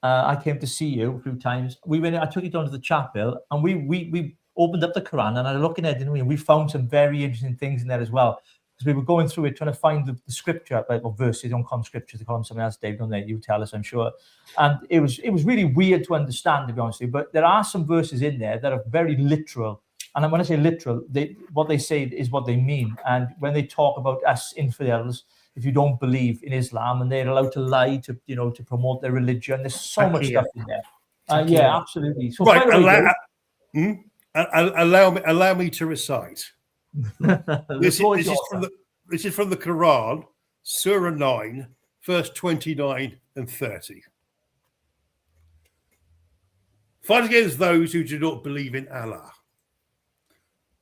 I came to see you a few times. I took you down to the chapel, and we opened up the Quran, and I was looking at it, didn't we? And we found some very interesting things in there as well. Because we were going through it, trying to find the scripture, or verses. They don't call them scriptures, they call them something else, Dave, don't they? You tell us, I'm sure. And it was really weird to understand, to be honest with you. But there are some verses in there that are very literal. And when I say literal, what they say is what they mean. And when they talk about us infidels, if you don't believe in Islam, and they're allowed to lie to promote their religion, there's so much stuff in there. Yeah, absolutely. So right, allow me to recite. This is from the Quran, Surah 9, verse 29 and 30. Fight against those who do not believe in Allah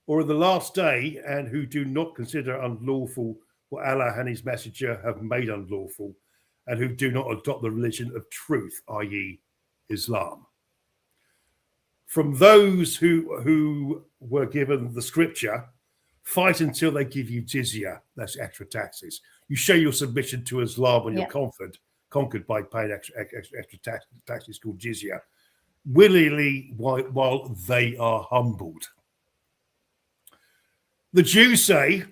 or in the last day, and who do not consider unlawful what Allah and his messenger have made unlawful, and who do not adopt the religion of truth, i.e. Islam. From those who were given the scripture, fight until they give you jizya, that's extra taxes. You show your submission to Islam when you're conquered by paying extra taxes called jizya, willingly while they are humbled. The Jews say,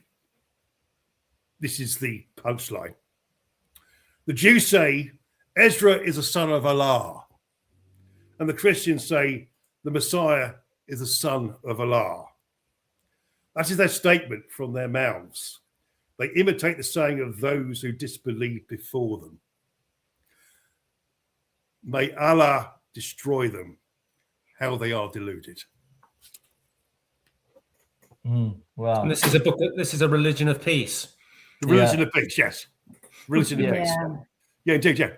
this is the punchline, the Jews say Ezra is a son of Allah, and the Christians say the Messiah is the son of Allah. That is their statement from their mouths. They imitate the saying of those who disbelieved before them. May Allah destroy them, how they are deluded. Wow. And this is a book. This is a religion of peace. The religion of peace, yes. Religion of peace. Yeah, indeed, yeah.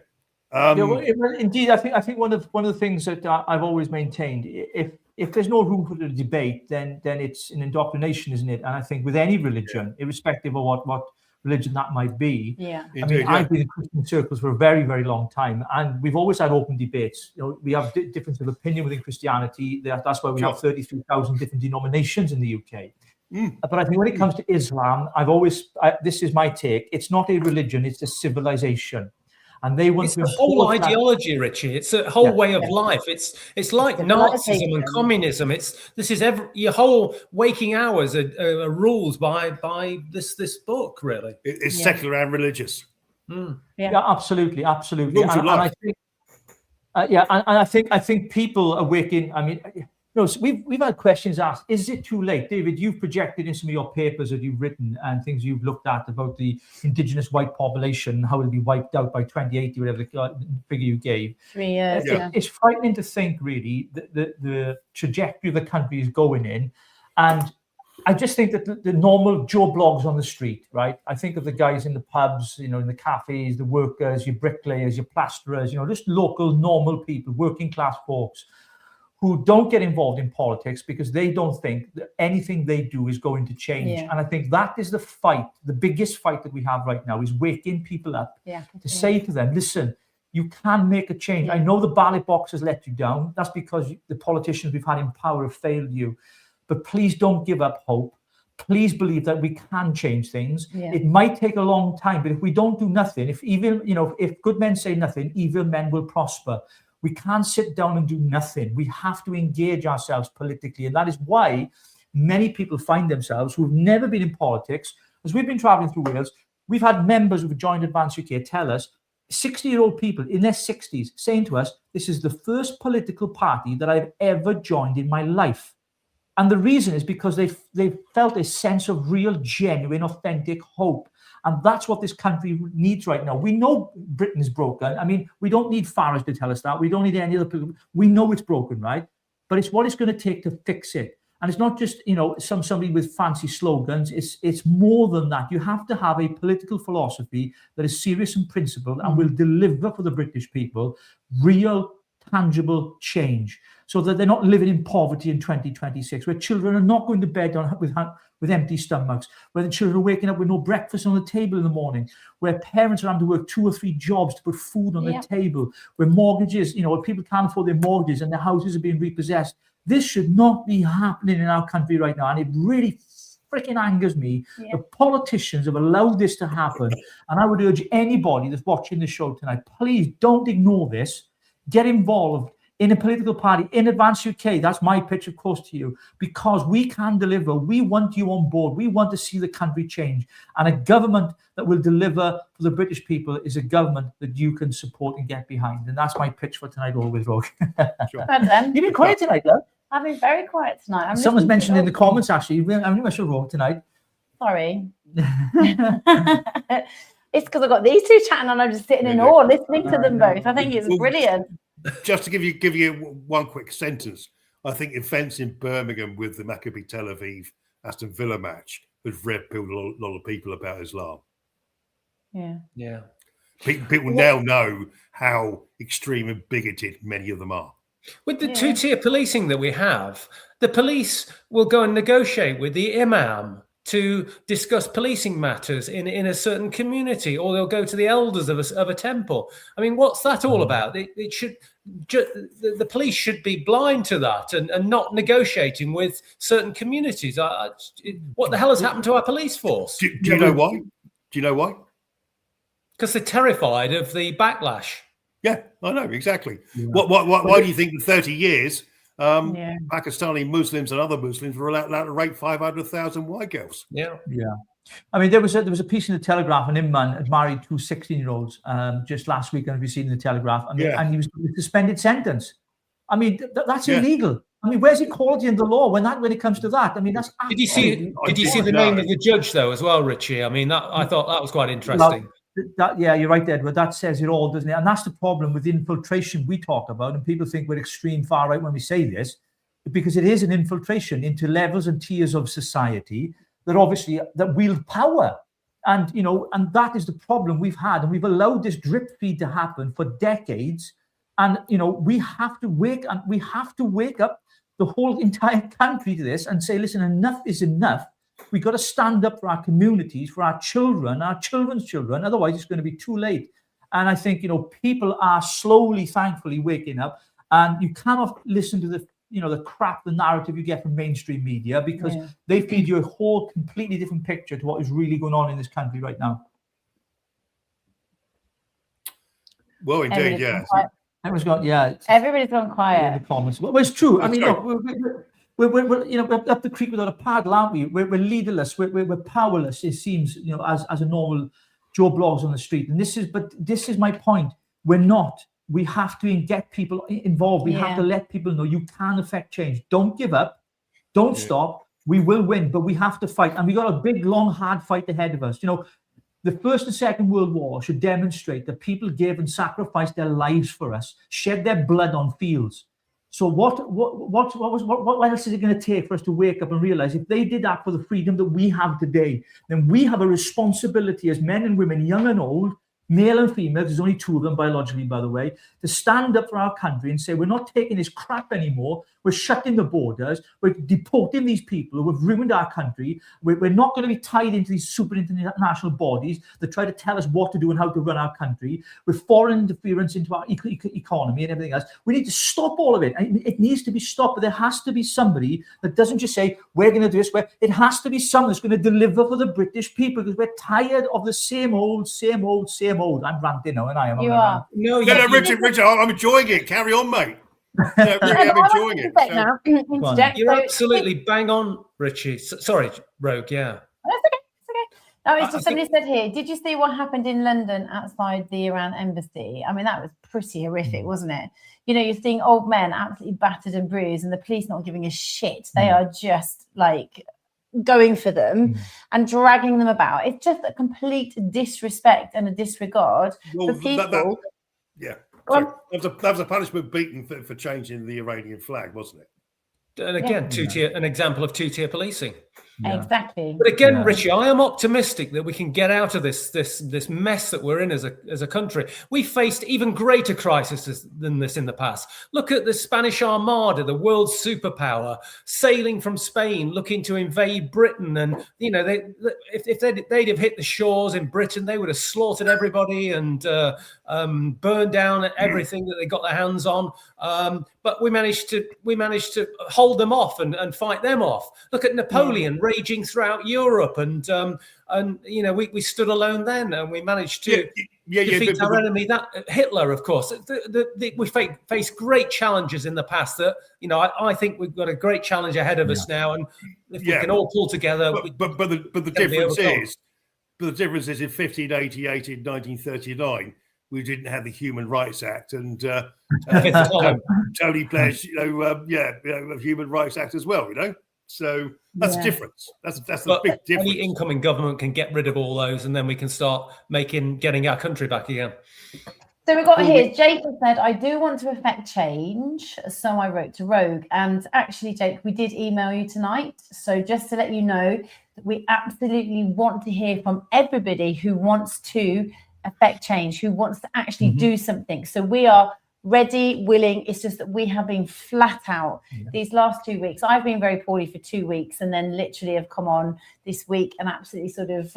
Well, indeed, I think one of the things that I've always maintained, if there's no room for the debate, then it's an indoctrination, isn't it? And I think with any religion, irrespective of what religion that might be. Yeah. I've been in Christian circles for a very, very long time, and we've always had open debates. We have difference of opinion within Christianity. That's why we have 33,000 different denominations in the UK. But I think when it comes to Islam, this is my take. It's not a religion; it's a civilization. And they want it's a whole ideology, Richie. It's a whole way of life. It's like Nazism and communism. Your whole waking hours are ruled by this book. Really, it's secular and religious. Yeah, absolutely. I think people are waking. We've had questions asked. Is it too late, David? You've projected in some of your papers that you've written and things you've looked at about the indigenous white population and how it'll be wiped out by 2080, whatever the figure you gave. 3 years. It's frightening to think, really, the trajectory the country is going in, and I just think that the normal Joe Blogs on the street, right? I think of the guys in the pubs, in the cafes, the workers, your bricklayers, your plasterers, just local normal people, working class folks, who don't get involved in politics because they don't think that anything they do is going to change. And I think that is the fight, the biggest fight that we have right now, is waking people up to say to them, listen, you can make a change. I know the ballot box has let you down. That's because the politicians we've had in power have failed you. But please don't give up hope. Please believe that we can change things. It might take a long time, but if we don't do nothing, if good men say nothing, evil men will prosper. We can't sit down and do nothing. We have to engage ourselves politically. And that is why many people find themselves who've never been in politics. As we've been traveling through Wales, we've had members who've joined Advance UK tell us, 60-year-old people in their 60s saying to us, this is the first political party that I've ever joined in my life. And the reason is because they've felt a sense of real, genuine, authentic hope. And that's what this country needs right now. We know Britain is broken. We don't need Farage to tell us that. We don't need any other people. We know it's broken, right? But it's what it's going to take to fix it. And it's not just, somebody with fancy slogans. It's more than that. You have to have a political philosophy that is serious and principled and will deliver for the British people real, tangible change, so that they're not living in poverty in 2026, where children are not going to bed with empty stomachs, where the children are waking up with no breakfast on the table in the morning, where parents are having to work 2 or 3 jobs to put food on their table, where mortgages, where people can't afford their mortgages and their houses are being repossessed. This should not be happening in our country right now. And it really freaking angers me. The politicians have allowed this to happen. And I would urge anybody that's watching the show tonight, please don't ignore this. Get involved in a political party, in Advance UK. That's my pitch, of course, to you, because we can deliver. We want you on board. We want to see the country change. And a government that will deliver for the British people is a government that you can support and get behind. And that's my pitch for tonight, Always Rogue. Sure. You've been quiet tonight, love. I've been very quiet tonight. Someone's mentioned in the comments, actually, I'm really much Rogue tonight. Sorry. It's because I've got these two chatting and I'm just sitting in awe listening to them both. I think it's brilliant. Just to give you one quick sentence, I think events in Birmingham with the Maccabi Tel Aviv Aston Villa match has red-pilled a lot of people about Islam. Yeah. People now know how extreme and bigoted many of them are. With the two-tier policing that we have, the police will go and negotiate with the imam to discuss policing matters in a certain community, or they'll go to the elders of a temple. I mean, what's that all about? It should the police should be blind to that and not negotiating with certain communities. What the hell has happened to our police force? Do you know why? Do you know why? Because they're terrified of the backlash. Yeah, I know, exactly. Yeah. Why do you think in 30 years Pakistani Muslims and other Muslims were allowed to rape 500,000 white girls? Yeah. I mean, there was a piece in the Telegraph, an Imam had married 2 16-year-olds just last week, and we've seen in the Telegraph. I mean, and he was suspended sentence. I mean, that's illegal. I mean, where's equality in the law when it comes to that? I mean, that's. Did you see the name of the judge though as well, Richie? I mean, I thought that was quite interesting. You're right, Edward. That says it all, doesn't it? And that's the problem with the infiltration we talk about. And people think we're extreme far right when we say this, because it is an infiltration into levels and tiers of society that wield power. And and that is the problem we've had. And we've allowed this drip feed to happen for decades. And we have to wake up the whole entire country to this and say, listen, enough is enough. We've got to stand up for our communities, for our children, our children's children. Otherwise, it's going to be too late. And I think, people are slowly, thankfully, waking up. And you cannot listen to the crap, the narrative you get from mainstream media, because they feed you a whole completely different picture to what is really going on in this country right now. Well, indeed, yeah. Everybody's gone, Everybody's gone quiet. In the comments. Well, it's true. I mean, look, we're up the creek without a paddle, aren't we? We're leaderless. We're powerless. It seems, as a normal Joe Blogs on the street. And this is my point. We're not. We have to get people involved. We have to let people know you can affect change. Don't give up. Don't stop. We will win, but we have to fight. And we got a big, long, hard fight ahead of us. The First and Second World War should demonstrate that people gave and sacrificed their lives for us, shed their blood on fields. So what else is it going to take for us to wake up and realize if they did that for the freedom that we have today, then we have a responsibility as men and women, young and old, male and female, there's only 2 of them biologically, by the way, to stand up for our country and say, we're not taking this crap anymore. We're shutting the borders. We're deporting these people who have ruined our country. We're not going to be tied into these super international bodies that try to tell us what to do and how to run our country, with foreign interference into our economy and everything else. We need to stop all of it. It needs to be stopped, but there has to be somebody that doesn't just say, we're going to do this. It has to be someone that's going to deliver for the British people, because we're tired of the same old. I'm ranting now, and I am. You are. No, Richard, I'm enjoying it. Carry on, mate. Yeah, really, I'm enjoying it. You're absolutely bang on, Richie. Sorry, Rogue. Yeah. That's okay. It's okay. No, it's just somebody said here. Did you see what happened in London outside the Iran embassy? I mean, that was pretty horrific, wasn't it? You're seeing old men absolutely battered and bruised, and the police not giving a shit. They are just like going for them and dragging them about. It's just a complete disrespect and a disregard for people. That was a punishment beaten for changing the Iranian flag, wasn't it? And again, an example of two-tier policing. Yeah. Exactly. But again, Richie, I am optimistic that we can get out of this mess that we're in as a country. We faced even greater crises than this in the past. Look at the Spanish Armada, the world superpower, sailing from Spain, looking to invade Britain. And, you know, if they'd have hit the shores in Britain, they would have slaughtered everybody and burned down everything that they got their hands on. But we managed to hold them off and fight them off. Look at Napoleon raging throughout Europe, and you know, we stood alone then, and we managed to defeat our enemy. That Hitler, of course. We faced great challenges in the past. That, you know, I think we've got a great challenge ahead of us now, and if we can all pull together. But the difference is, in 1588 in 1939. We didn't have the Human Rights Act, and Tony Blair's, Human Rights Act as well. You know, so that's the difference. That's the big difference. Any incoming government can get rid of all those, and then we can start getting our country back again. So we've got here, Jake has said, I do want to effect change, so I wrote to Rogue. And actually, Jake, we did email you tonight. So just to let you know, that we absolutely want to hear from everybody who wants to affect change, who wants to actually do something. So we are ready, willing. It's just that we have been flat out these last 2 weeks. I've been very poorly for 2 weeks, and then literally have come on this week and absolutely sort of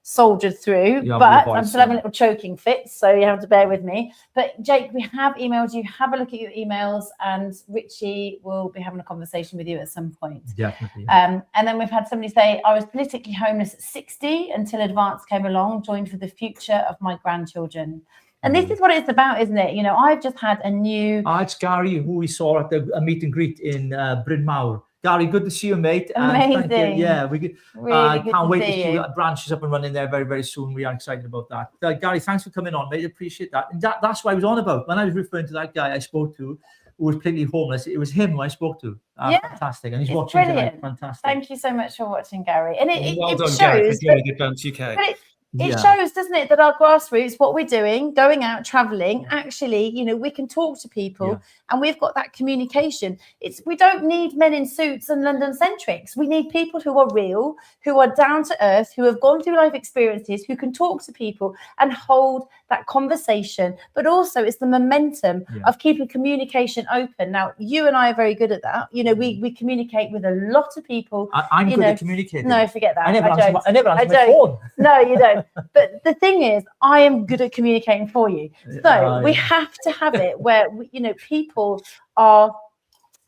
soldiered through. But I'm still having little choking fits, so you have to bear with me. But Jake, we have emailed you. Have a look at your emails, and Richie will be having a conversation with you at some point. Definitely. And then we've had somebody say, I was politically homeless at 60 until Advance came along, joined for the future of my grandchildren. And this is what it's about, isn't it? You know, I've just had a new... it's Gary, who we saw at a meet and greet in Bryn Mawr. Gary, good to see you, mate. Amazing. I can't wait to see branches up and running there very, very soon. We are excited about that. Gary, thanks for coming on, mate. Appreciate that. And that's what I was on about. When I was referring to that guy I spoke to, who was completely homeless, it was him who I spoke to. Fantastic. And he's watching tonight. Fantastic. Thank you so much for watching, Gary. And it done, shows Gary, for joining Advance UK. It shows, doesn't it, that our grassroots, what we're doing, going out, traveling, actually, you know, we can talk to people and we've got that communication. We don't need men in suits and London centrics. We need people who are real, who are down to earth, who have gone through life experiences, who can talk to people and hold that conversation. But also it's the momentum of keeping communication open. Now, you and I are very good at that. You know, we communicate with a lot of people. I'm good at communicating. No, forget that. I never answer my phone. No, you don't. But the thing is, I am good at communicating for you. So we have to have it where, you know, people are...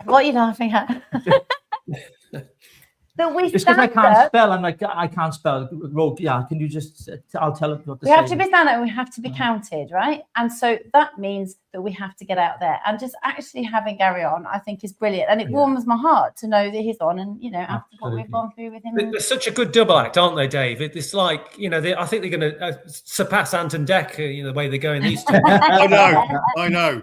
What are you laughing at? That we it's because I can't spell. I'm like, I can't spell. Rogue, can you just... I'll tell it what to say. We have to be stand up and we have to be counted, right? And so that means that we have to get out there. And just actually having Gary on, I think, is brilliant. And it warms my heart to know that he's on. And, you know, after what we've gone through with him. They're such a good double act, aren't they, Dave? It's like, you know, I think they're going to surpass Ant and Dec, you know, the way they're going these two. I know.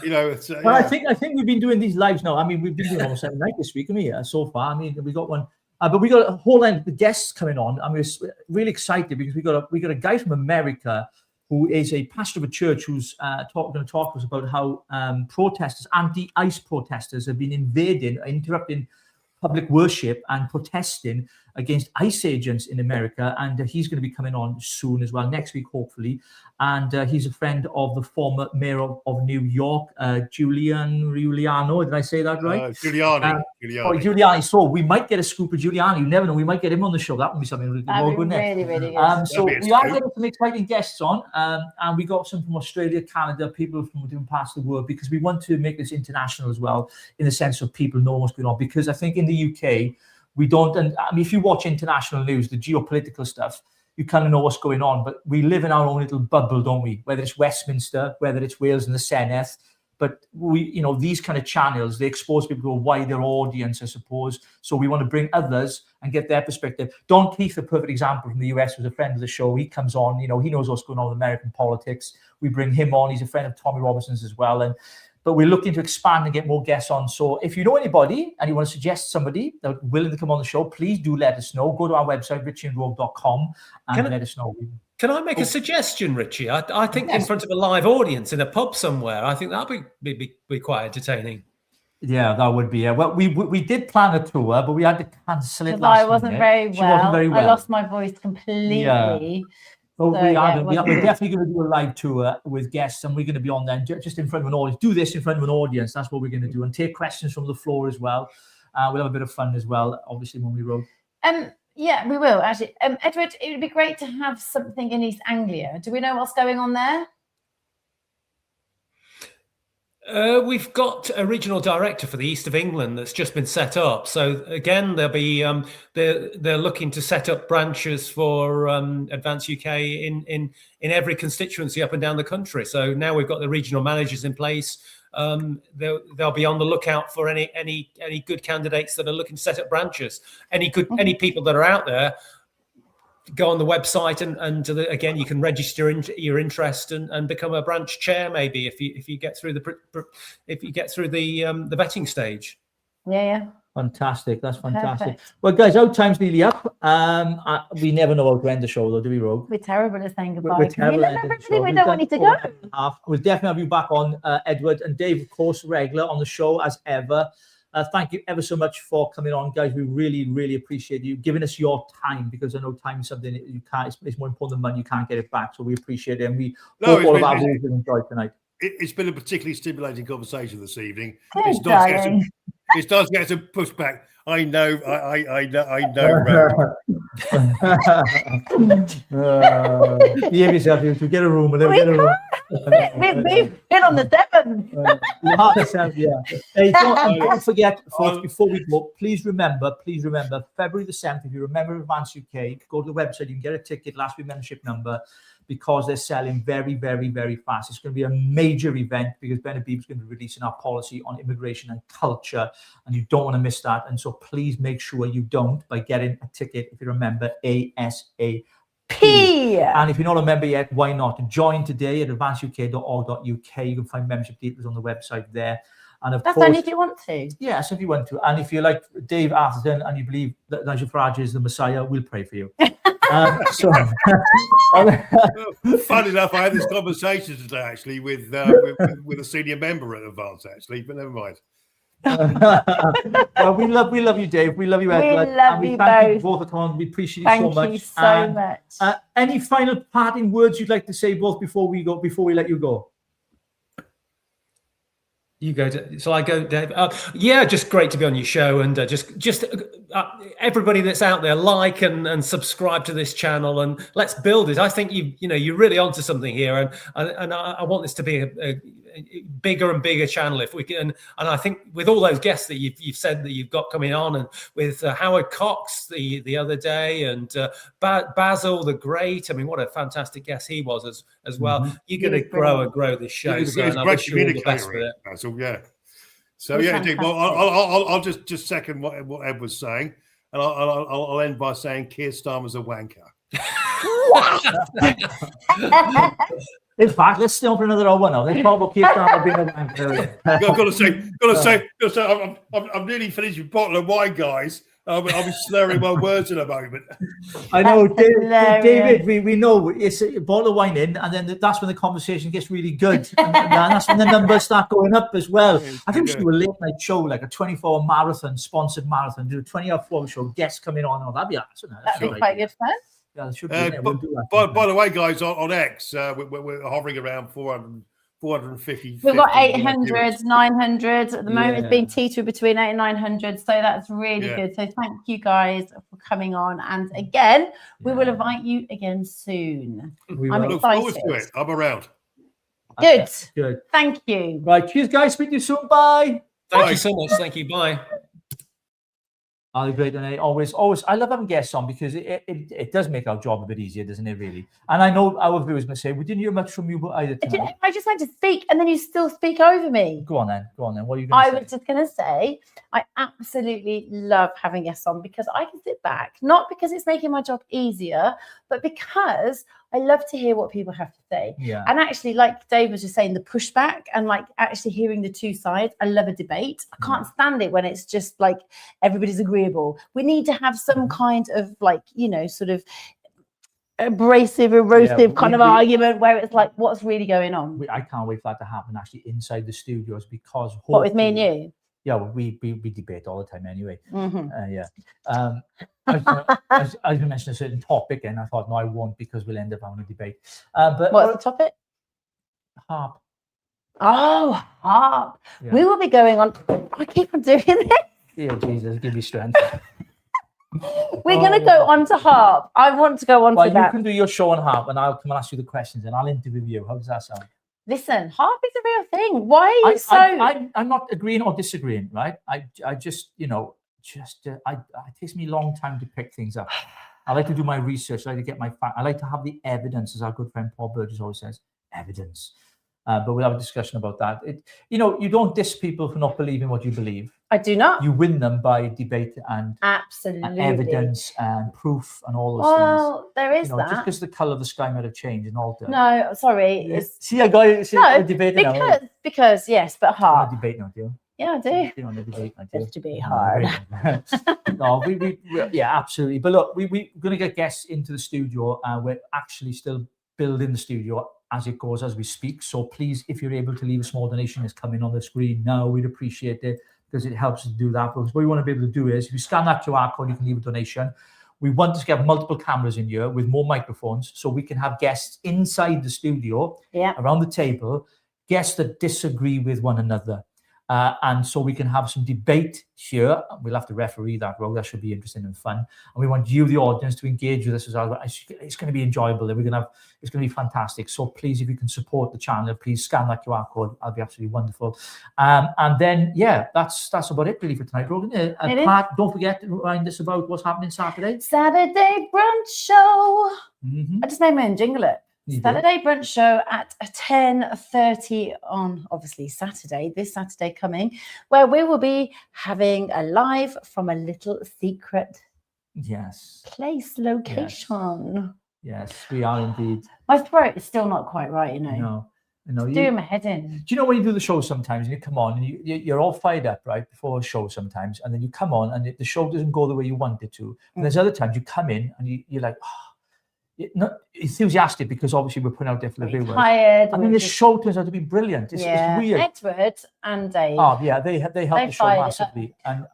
You know, it's... Well, I think we've been doing these lives now. I mean, we've been doing almost every night this week, haven't we? So far. I mean, we got one... but we got a whole line of guests coming on. I mean, we're really excited because we got a guy from America who is a pastor of a church who's going to talk to us about how protesters, anti-ICE protesters, have been interrupting public worship and protesting against ICE agents in America. And he's going to be coming on soon as well, next week, hopefully. And he's a friend of the former mayor of New York, Giuliano. Did I say that right? Giuliani. So we might get a scoop of Giuliani. You never know. We might get him on the show. That would be something really good. So we are getting some exciting guests on. And we got some from Australia, Canada, people from different parts of the world, because we want to make this international as well, in the sense of people knowing what's going on. Because I think in the UK, we don't, and I mean, if you watch international news, the geopolitical stuff, you kind of know what's going on, but we live in our own little bubble, don't we? Whether it's Westminster, whether it's Wales and the Senedd, but we, you know, these kind of channels, they expose people to a wider audience, I suppose. So we want to bring others and get their perspective. Don Keith, a perfect example from the US, was a friend of the show. He comes on, you know, he knows what's going on with American politics. We bring him on. He's a friend of Tommy Robinson's as well. But we're looking to expand and get more guests on. So if you know anybody and you want to suggest somebody that's willing to come on the show, please do let us know. Go to our website, richieandrogue.com, and let us know. Can I make a suggestion, Richie? I think in front of a live audience in a pub somewhere, I think that'd be quite entertaining. Yeah, that would be. Yeah. Well, we did plan a tour, but we had to cancel it Because last I wasn't minute. very She wasn't very well. I lost my voice completely. Yeah. But So, we're yeah, definitely going to do a live tour with guests, and we're going to be on there just in front of an audience. Do this in front of an audience. That's what we're going to do, and take questions from the floor as well. We'll have a bit of fun as well, obviously, when we roll. Yeah, we will actually. Edward, it would be great to have something in East Anglia. Do we know what's going on there? We've got a regional director for the East of England that's just been set up. So again, there'll be they're looking to set up branches for Advance UK in every constituency up and down the country. So now we've got the regional managers in place. They'll be on the lookout for any good candidates that are looking to set up branches. Any people that are out there. Go on the website and again you can register your interest and become a branch chair maybe if you get through the vetting stage. Yeah. Fantastic. That's fantastic. Perfect. Well, guys, our time's nearly up. We never know how to end the show, though, do we, Rogue? We're terrible at saying goodbye. We're terrible at ending the show. We don't want you to go. We'll definitely have you back on, Edward, and Dave, of course, regular on the show as ever. Thank you ever so much for coming on, guys. We really, really appreciate you giving us your time, because I know time is something that you can't. It's more important than money. You can't get it back, so we appreciate it, and we hope all of our viewers have enjoyed tonight. It's been a particularly stimulating conversation this evening. Thanks, It does get some pushback. I know. Behave yourself. You get a room. We'll get a room. We've been on the 7th. Yeah. Hey, don't forget, folks, before we go, please remember, February the 7th, if you remember Advance UK, go to the website, you can get a ticket, last week membership number, because they're selling very, very, very fast. It's going to be a major event because Ben Habib is going to be releasing our policy on immigration and culture, and you don't want to miss that. And so please make sure you don't by getting a ticket, if you remember, ASAP. And if you're not a member yet, why not? Join today at advanceuk.org.uk. You can find membership details on the website there. And of That's course, only if you want to. Yes, if you want to. And if you're like Dave Atherton and you believe that Nigel Farage is the Messiah, we'll pray for you. Fun enough, I had this conversation today actually with a senior member at Advance, actually, but never mind. Well, we love you, Dave. We love you, Edward. We love you both. Both at home. We appreciate you so much. Thank you so much. Any final parting words you'd like to say, both before we let you go? You go. Shall I go, Dave? Yeah, just great to be on your show, and just everybody that's out there, like and subscribe to this channel, and let's build it. I think you're really onto something here, and I want this to be a bigger and bigger channel if we can. And I think with all those guests that you've said that you've got coming on, and with Howard Cox the other day, and Basil the Great. I mean, what a fantastic guest he was as well. Mm-hmm. You're going to grow and grow this show. He's so, a great communicator. Yeah. So yeah, indeed. Well, I'll just second what Ed was saying, and I'll end by saying Keir Starmer's a wanker. In fact, let's stay on for another hour now. Let's talk about Keir Starmer being a wanker. Got to say, I'm nearly finished with a bottle of wine, guys. I'll be slurring my words in a moment. I know, David. We know it's a bottle of wine in, and then that's when the conversation gets really good, and that's when the numbers start going up as well. I think we should do a late night show, like a 24-hour marathon, sponsored marathon. Do a 20-hour show, guests coming on. Oh, that'd be awesome. That'd be quite good fun. Yeah, it should be. We'll do that. By the way, guys, on X, we're hovering around 450. We've got 800, 900 at the moment. It's being teetered between 800 and 900, so that's really good. So thank you guys for coming on, and again, we will invite you again soon. I'm excited. Look forward to it. I'm around. Good. Good. Thank you. Right, cheers, guys. Speak to you soon. Bye. Thank you so much. Thank you. Bye. Oh, great, and I always, I love having guests on because it does make our job a bit easier, doesn't it? Really. And I know our viewers may say we didn't hear much from you, but either tonight. I just went to speak, and then you still speak over me. Go on then. What are you going to say? I was just going to say I absolutely love having guests on because I can sit back, not because it's making my job easier, but because I love to hear what people have to say. Yeah. And actually, like Dave was just saying, the pushback and like actually hearing the two sides. I love a debate. I can't stand it when it's just like everybody's agreeable. We need to have some kind of like, sort of abrasive, erosive kind of argument where it's like, what's really going on? I can't wait for that to happen actually inside the studios because what with me and you? Yeah, well, we debate all the time anyway. Mhm. Yeah. I was going to mention a certain topic, and I thought, no, I won't, because we'll end up having a debate. But What's the topic? harp. Oh, harp. Yeah. We will be going on. I keep on doing this. Yeah, Jesus, give me strength. We're going to go on to harp. I want to go on Well, to you that. can do your show on harp, and I'll come and ask you the questions, and I'll interview you. How does that sound? Listen, harp is a real thing. Why are you I'm not agreeing or disagreeing, right? I just, it takes me a long time to pick things up. I like to do my research. I like to get my fact. I like to have the evidence, as our good friend Paul Burgess always says, evidence. But we'll have a discussion about that. You don't diss people for not believing what you believe. I do not. You win them by debate and Absolutely. evidence and proof and all those Well, there is things. that. Just because the colour of the sky might have changed and altered. No, sorry. It's See, I got it. no, debate because yes, but now. harp. Debate now, do you? Yeah, I do. You want to debate now, do It's you? to be hard. No, yeah, absolutely. But look, we're going to get guests into the studio. We're actually still building the studio as it goes, as we speak. So please, if you're able to leave a small donation, it's coming on the screen now. We'd appreciate it, because it helps us do that. Because what we want to be able to do is, if you scan that QR code, you can leave a donation. We want to have multiple cameras in here with more microphones, so we can have guests inside the studio, around the table, guests that disagree with one another. And so we can have some debate here. We'll have to referee that, Rogue. That should be interesting and fun. And we want you, the audience, to engage with us as well. It's going to be enjoyable. It's going to be fantastic. So please, if you can support the channel, please scan that QR code. That'll be absolutely wonderful. And then, yeah, that's about it really for tonight, Rogue. Pat, don't forget to remind us about what's happening Saturday. Saturday brunch show. Mm-hmm. I just made my own jingle it. Saturday brunch show at 10:30 on obviously Saturday, this Saturday coming, where we will be having a live from a little secret place location. Yes, we are indeed. My throat is still not quite right, you know. No, it's doing my head in. Do you know when you do the show sometimes and you come on and you're all fired up, right, before a show sometimes, and then you come on and the show doesn't go the way you want it to. And there's other times you come in and you're like, not enthusiastic, because obviously we're putting out there for the viewers. Tired. And then the show turns out to be brilliant. It's weird. Edward and Dave. Oh yeah, they helped the show massively. And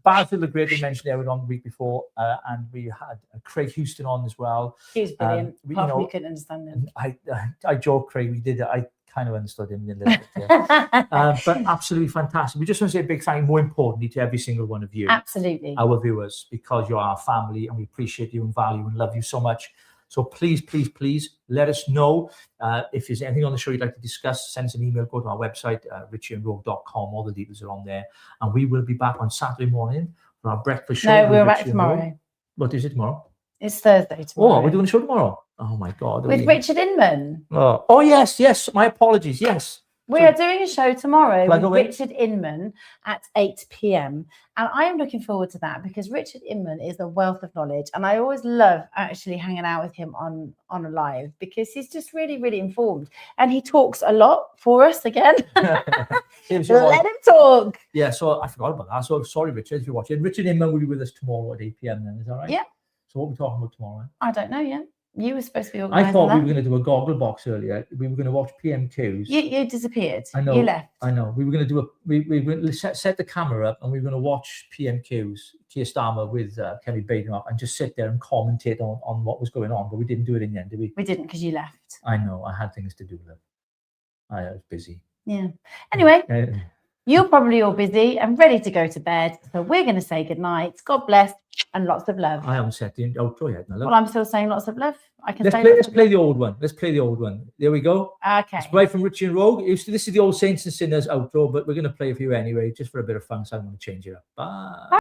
Basil the Great, we mentioned Edward on the week before, and we had Craig Houston on as well. He was brilliant. We couldn't understand him. I joke, Craig. We did it. I kind of understood him a little bit. Yeah. But absolutely fantastic. We just want to say a big thank you, more importantly, to every single one of you. Absolutely. Our viewers, because you're our family and we appreciate you and value and love you so much. So please, please, please let us know if there's anything on the show you'd like to discuss. Send us an email, go to our website, richieandrogue.com. All the details are on there. And we will be back on Saturday morning for our breakfast show. No, we're back tomorrow. What is it tomorrow? It's Thursday tomorrow. Oh, we're doing a show tomorrow? Oh, my God. With Richard Inman. Oh, yes. My apologies. Yes. We are doing a show tomorrow with away. Richard Inman at 8 p.m. And I am looking forward to that, because Richard Inman is a wealth of knowledge. And I always love actually hanging out with him on a live, because he's just really, really informed. And he talks a lot for us again. Let him talk. Yeah, so I forgot about that. So sorry, Richard, if you're watching. Richard Inman will be with us tomorrow at 8 p.m. then, is that right? Yeah. So what are we talking about tomorrow? I don't know yet. You were supposed to be organising I thought that. we were going to do a goggle box earlier. We were going to watch PMQs. You disappeared. I know. You left. I know. We were going to do we were going to set the camera up, and we were going to watch PMQs, Keir Starmer with Kevin Badenoch, and just sit there and commentate on what was going on. But we didn't do it in the end, did we? We didn't, because you left. I know. I had things to do. I was busy. Yeah. Anyway, you're probably all busy and ready to go to bed. So we're going to say goodnight. God bless and lots of love. I haven't set the outro yet. Well, I'm still saying lots of love. I can Let's play the old one. Let's play the old one. There we go. Okay. It's right from Richie and Rogue. This is the old Saints and Sinners outro, but we're going to play a few anyway, just for a bit of fun. So I don't want to change it up. Bye.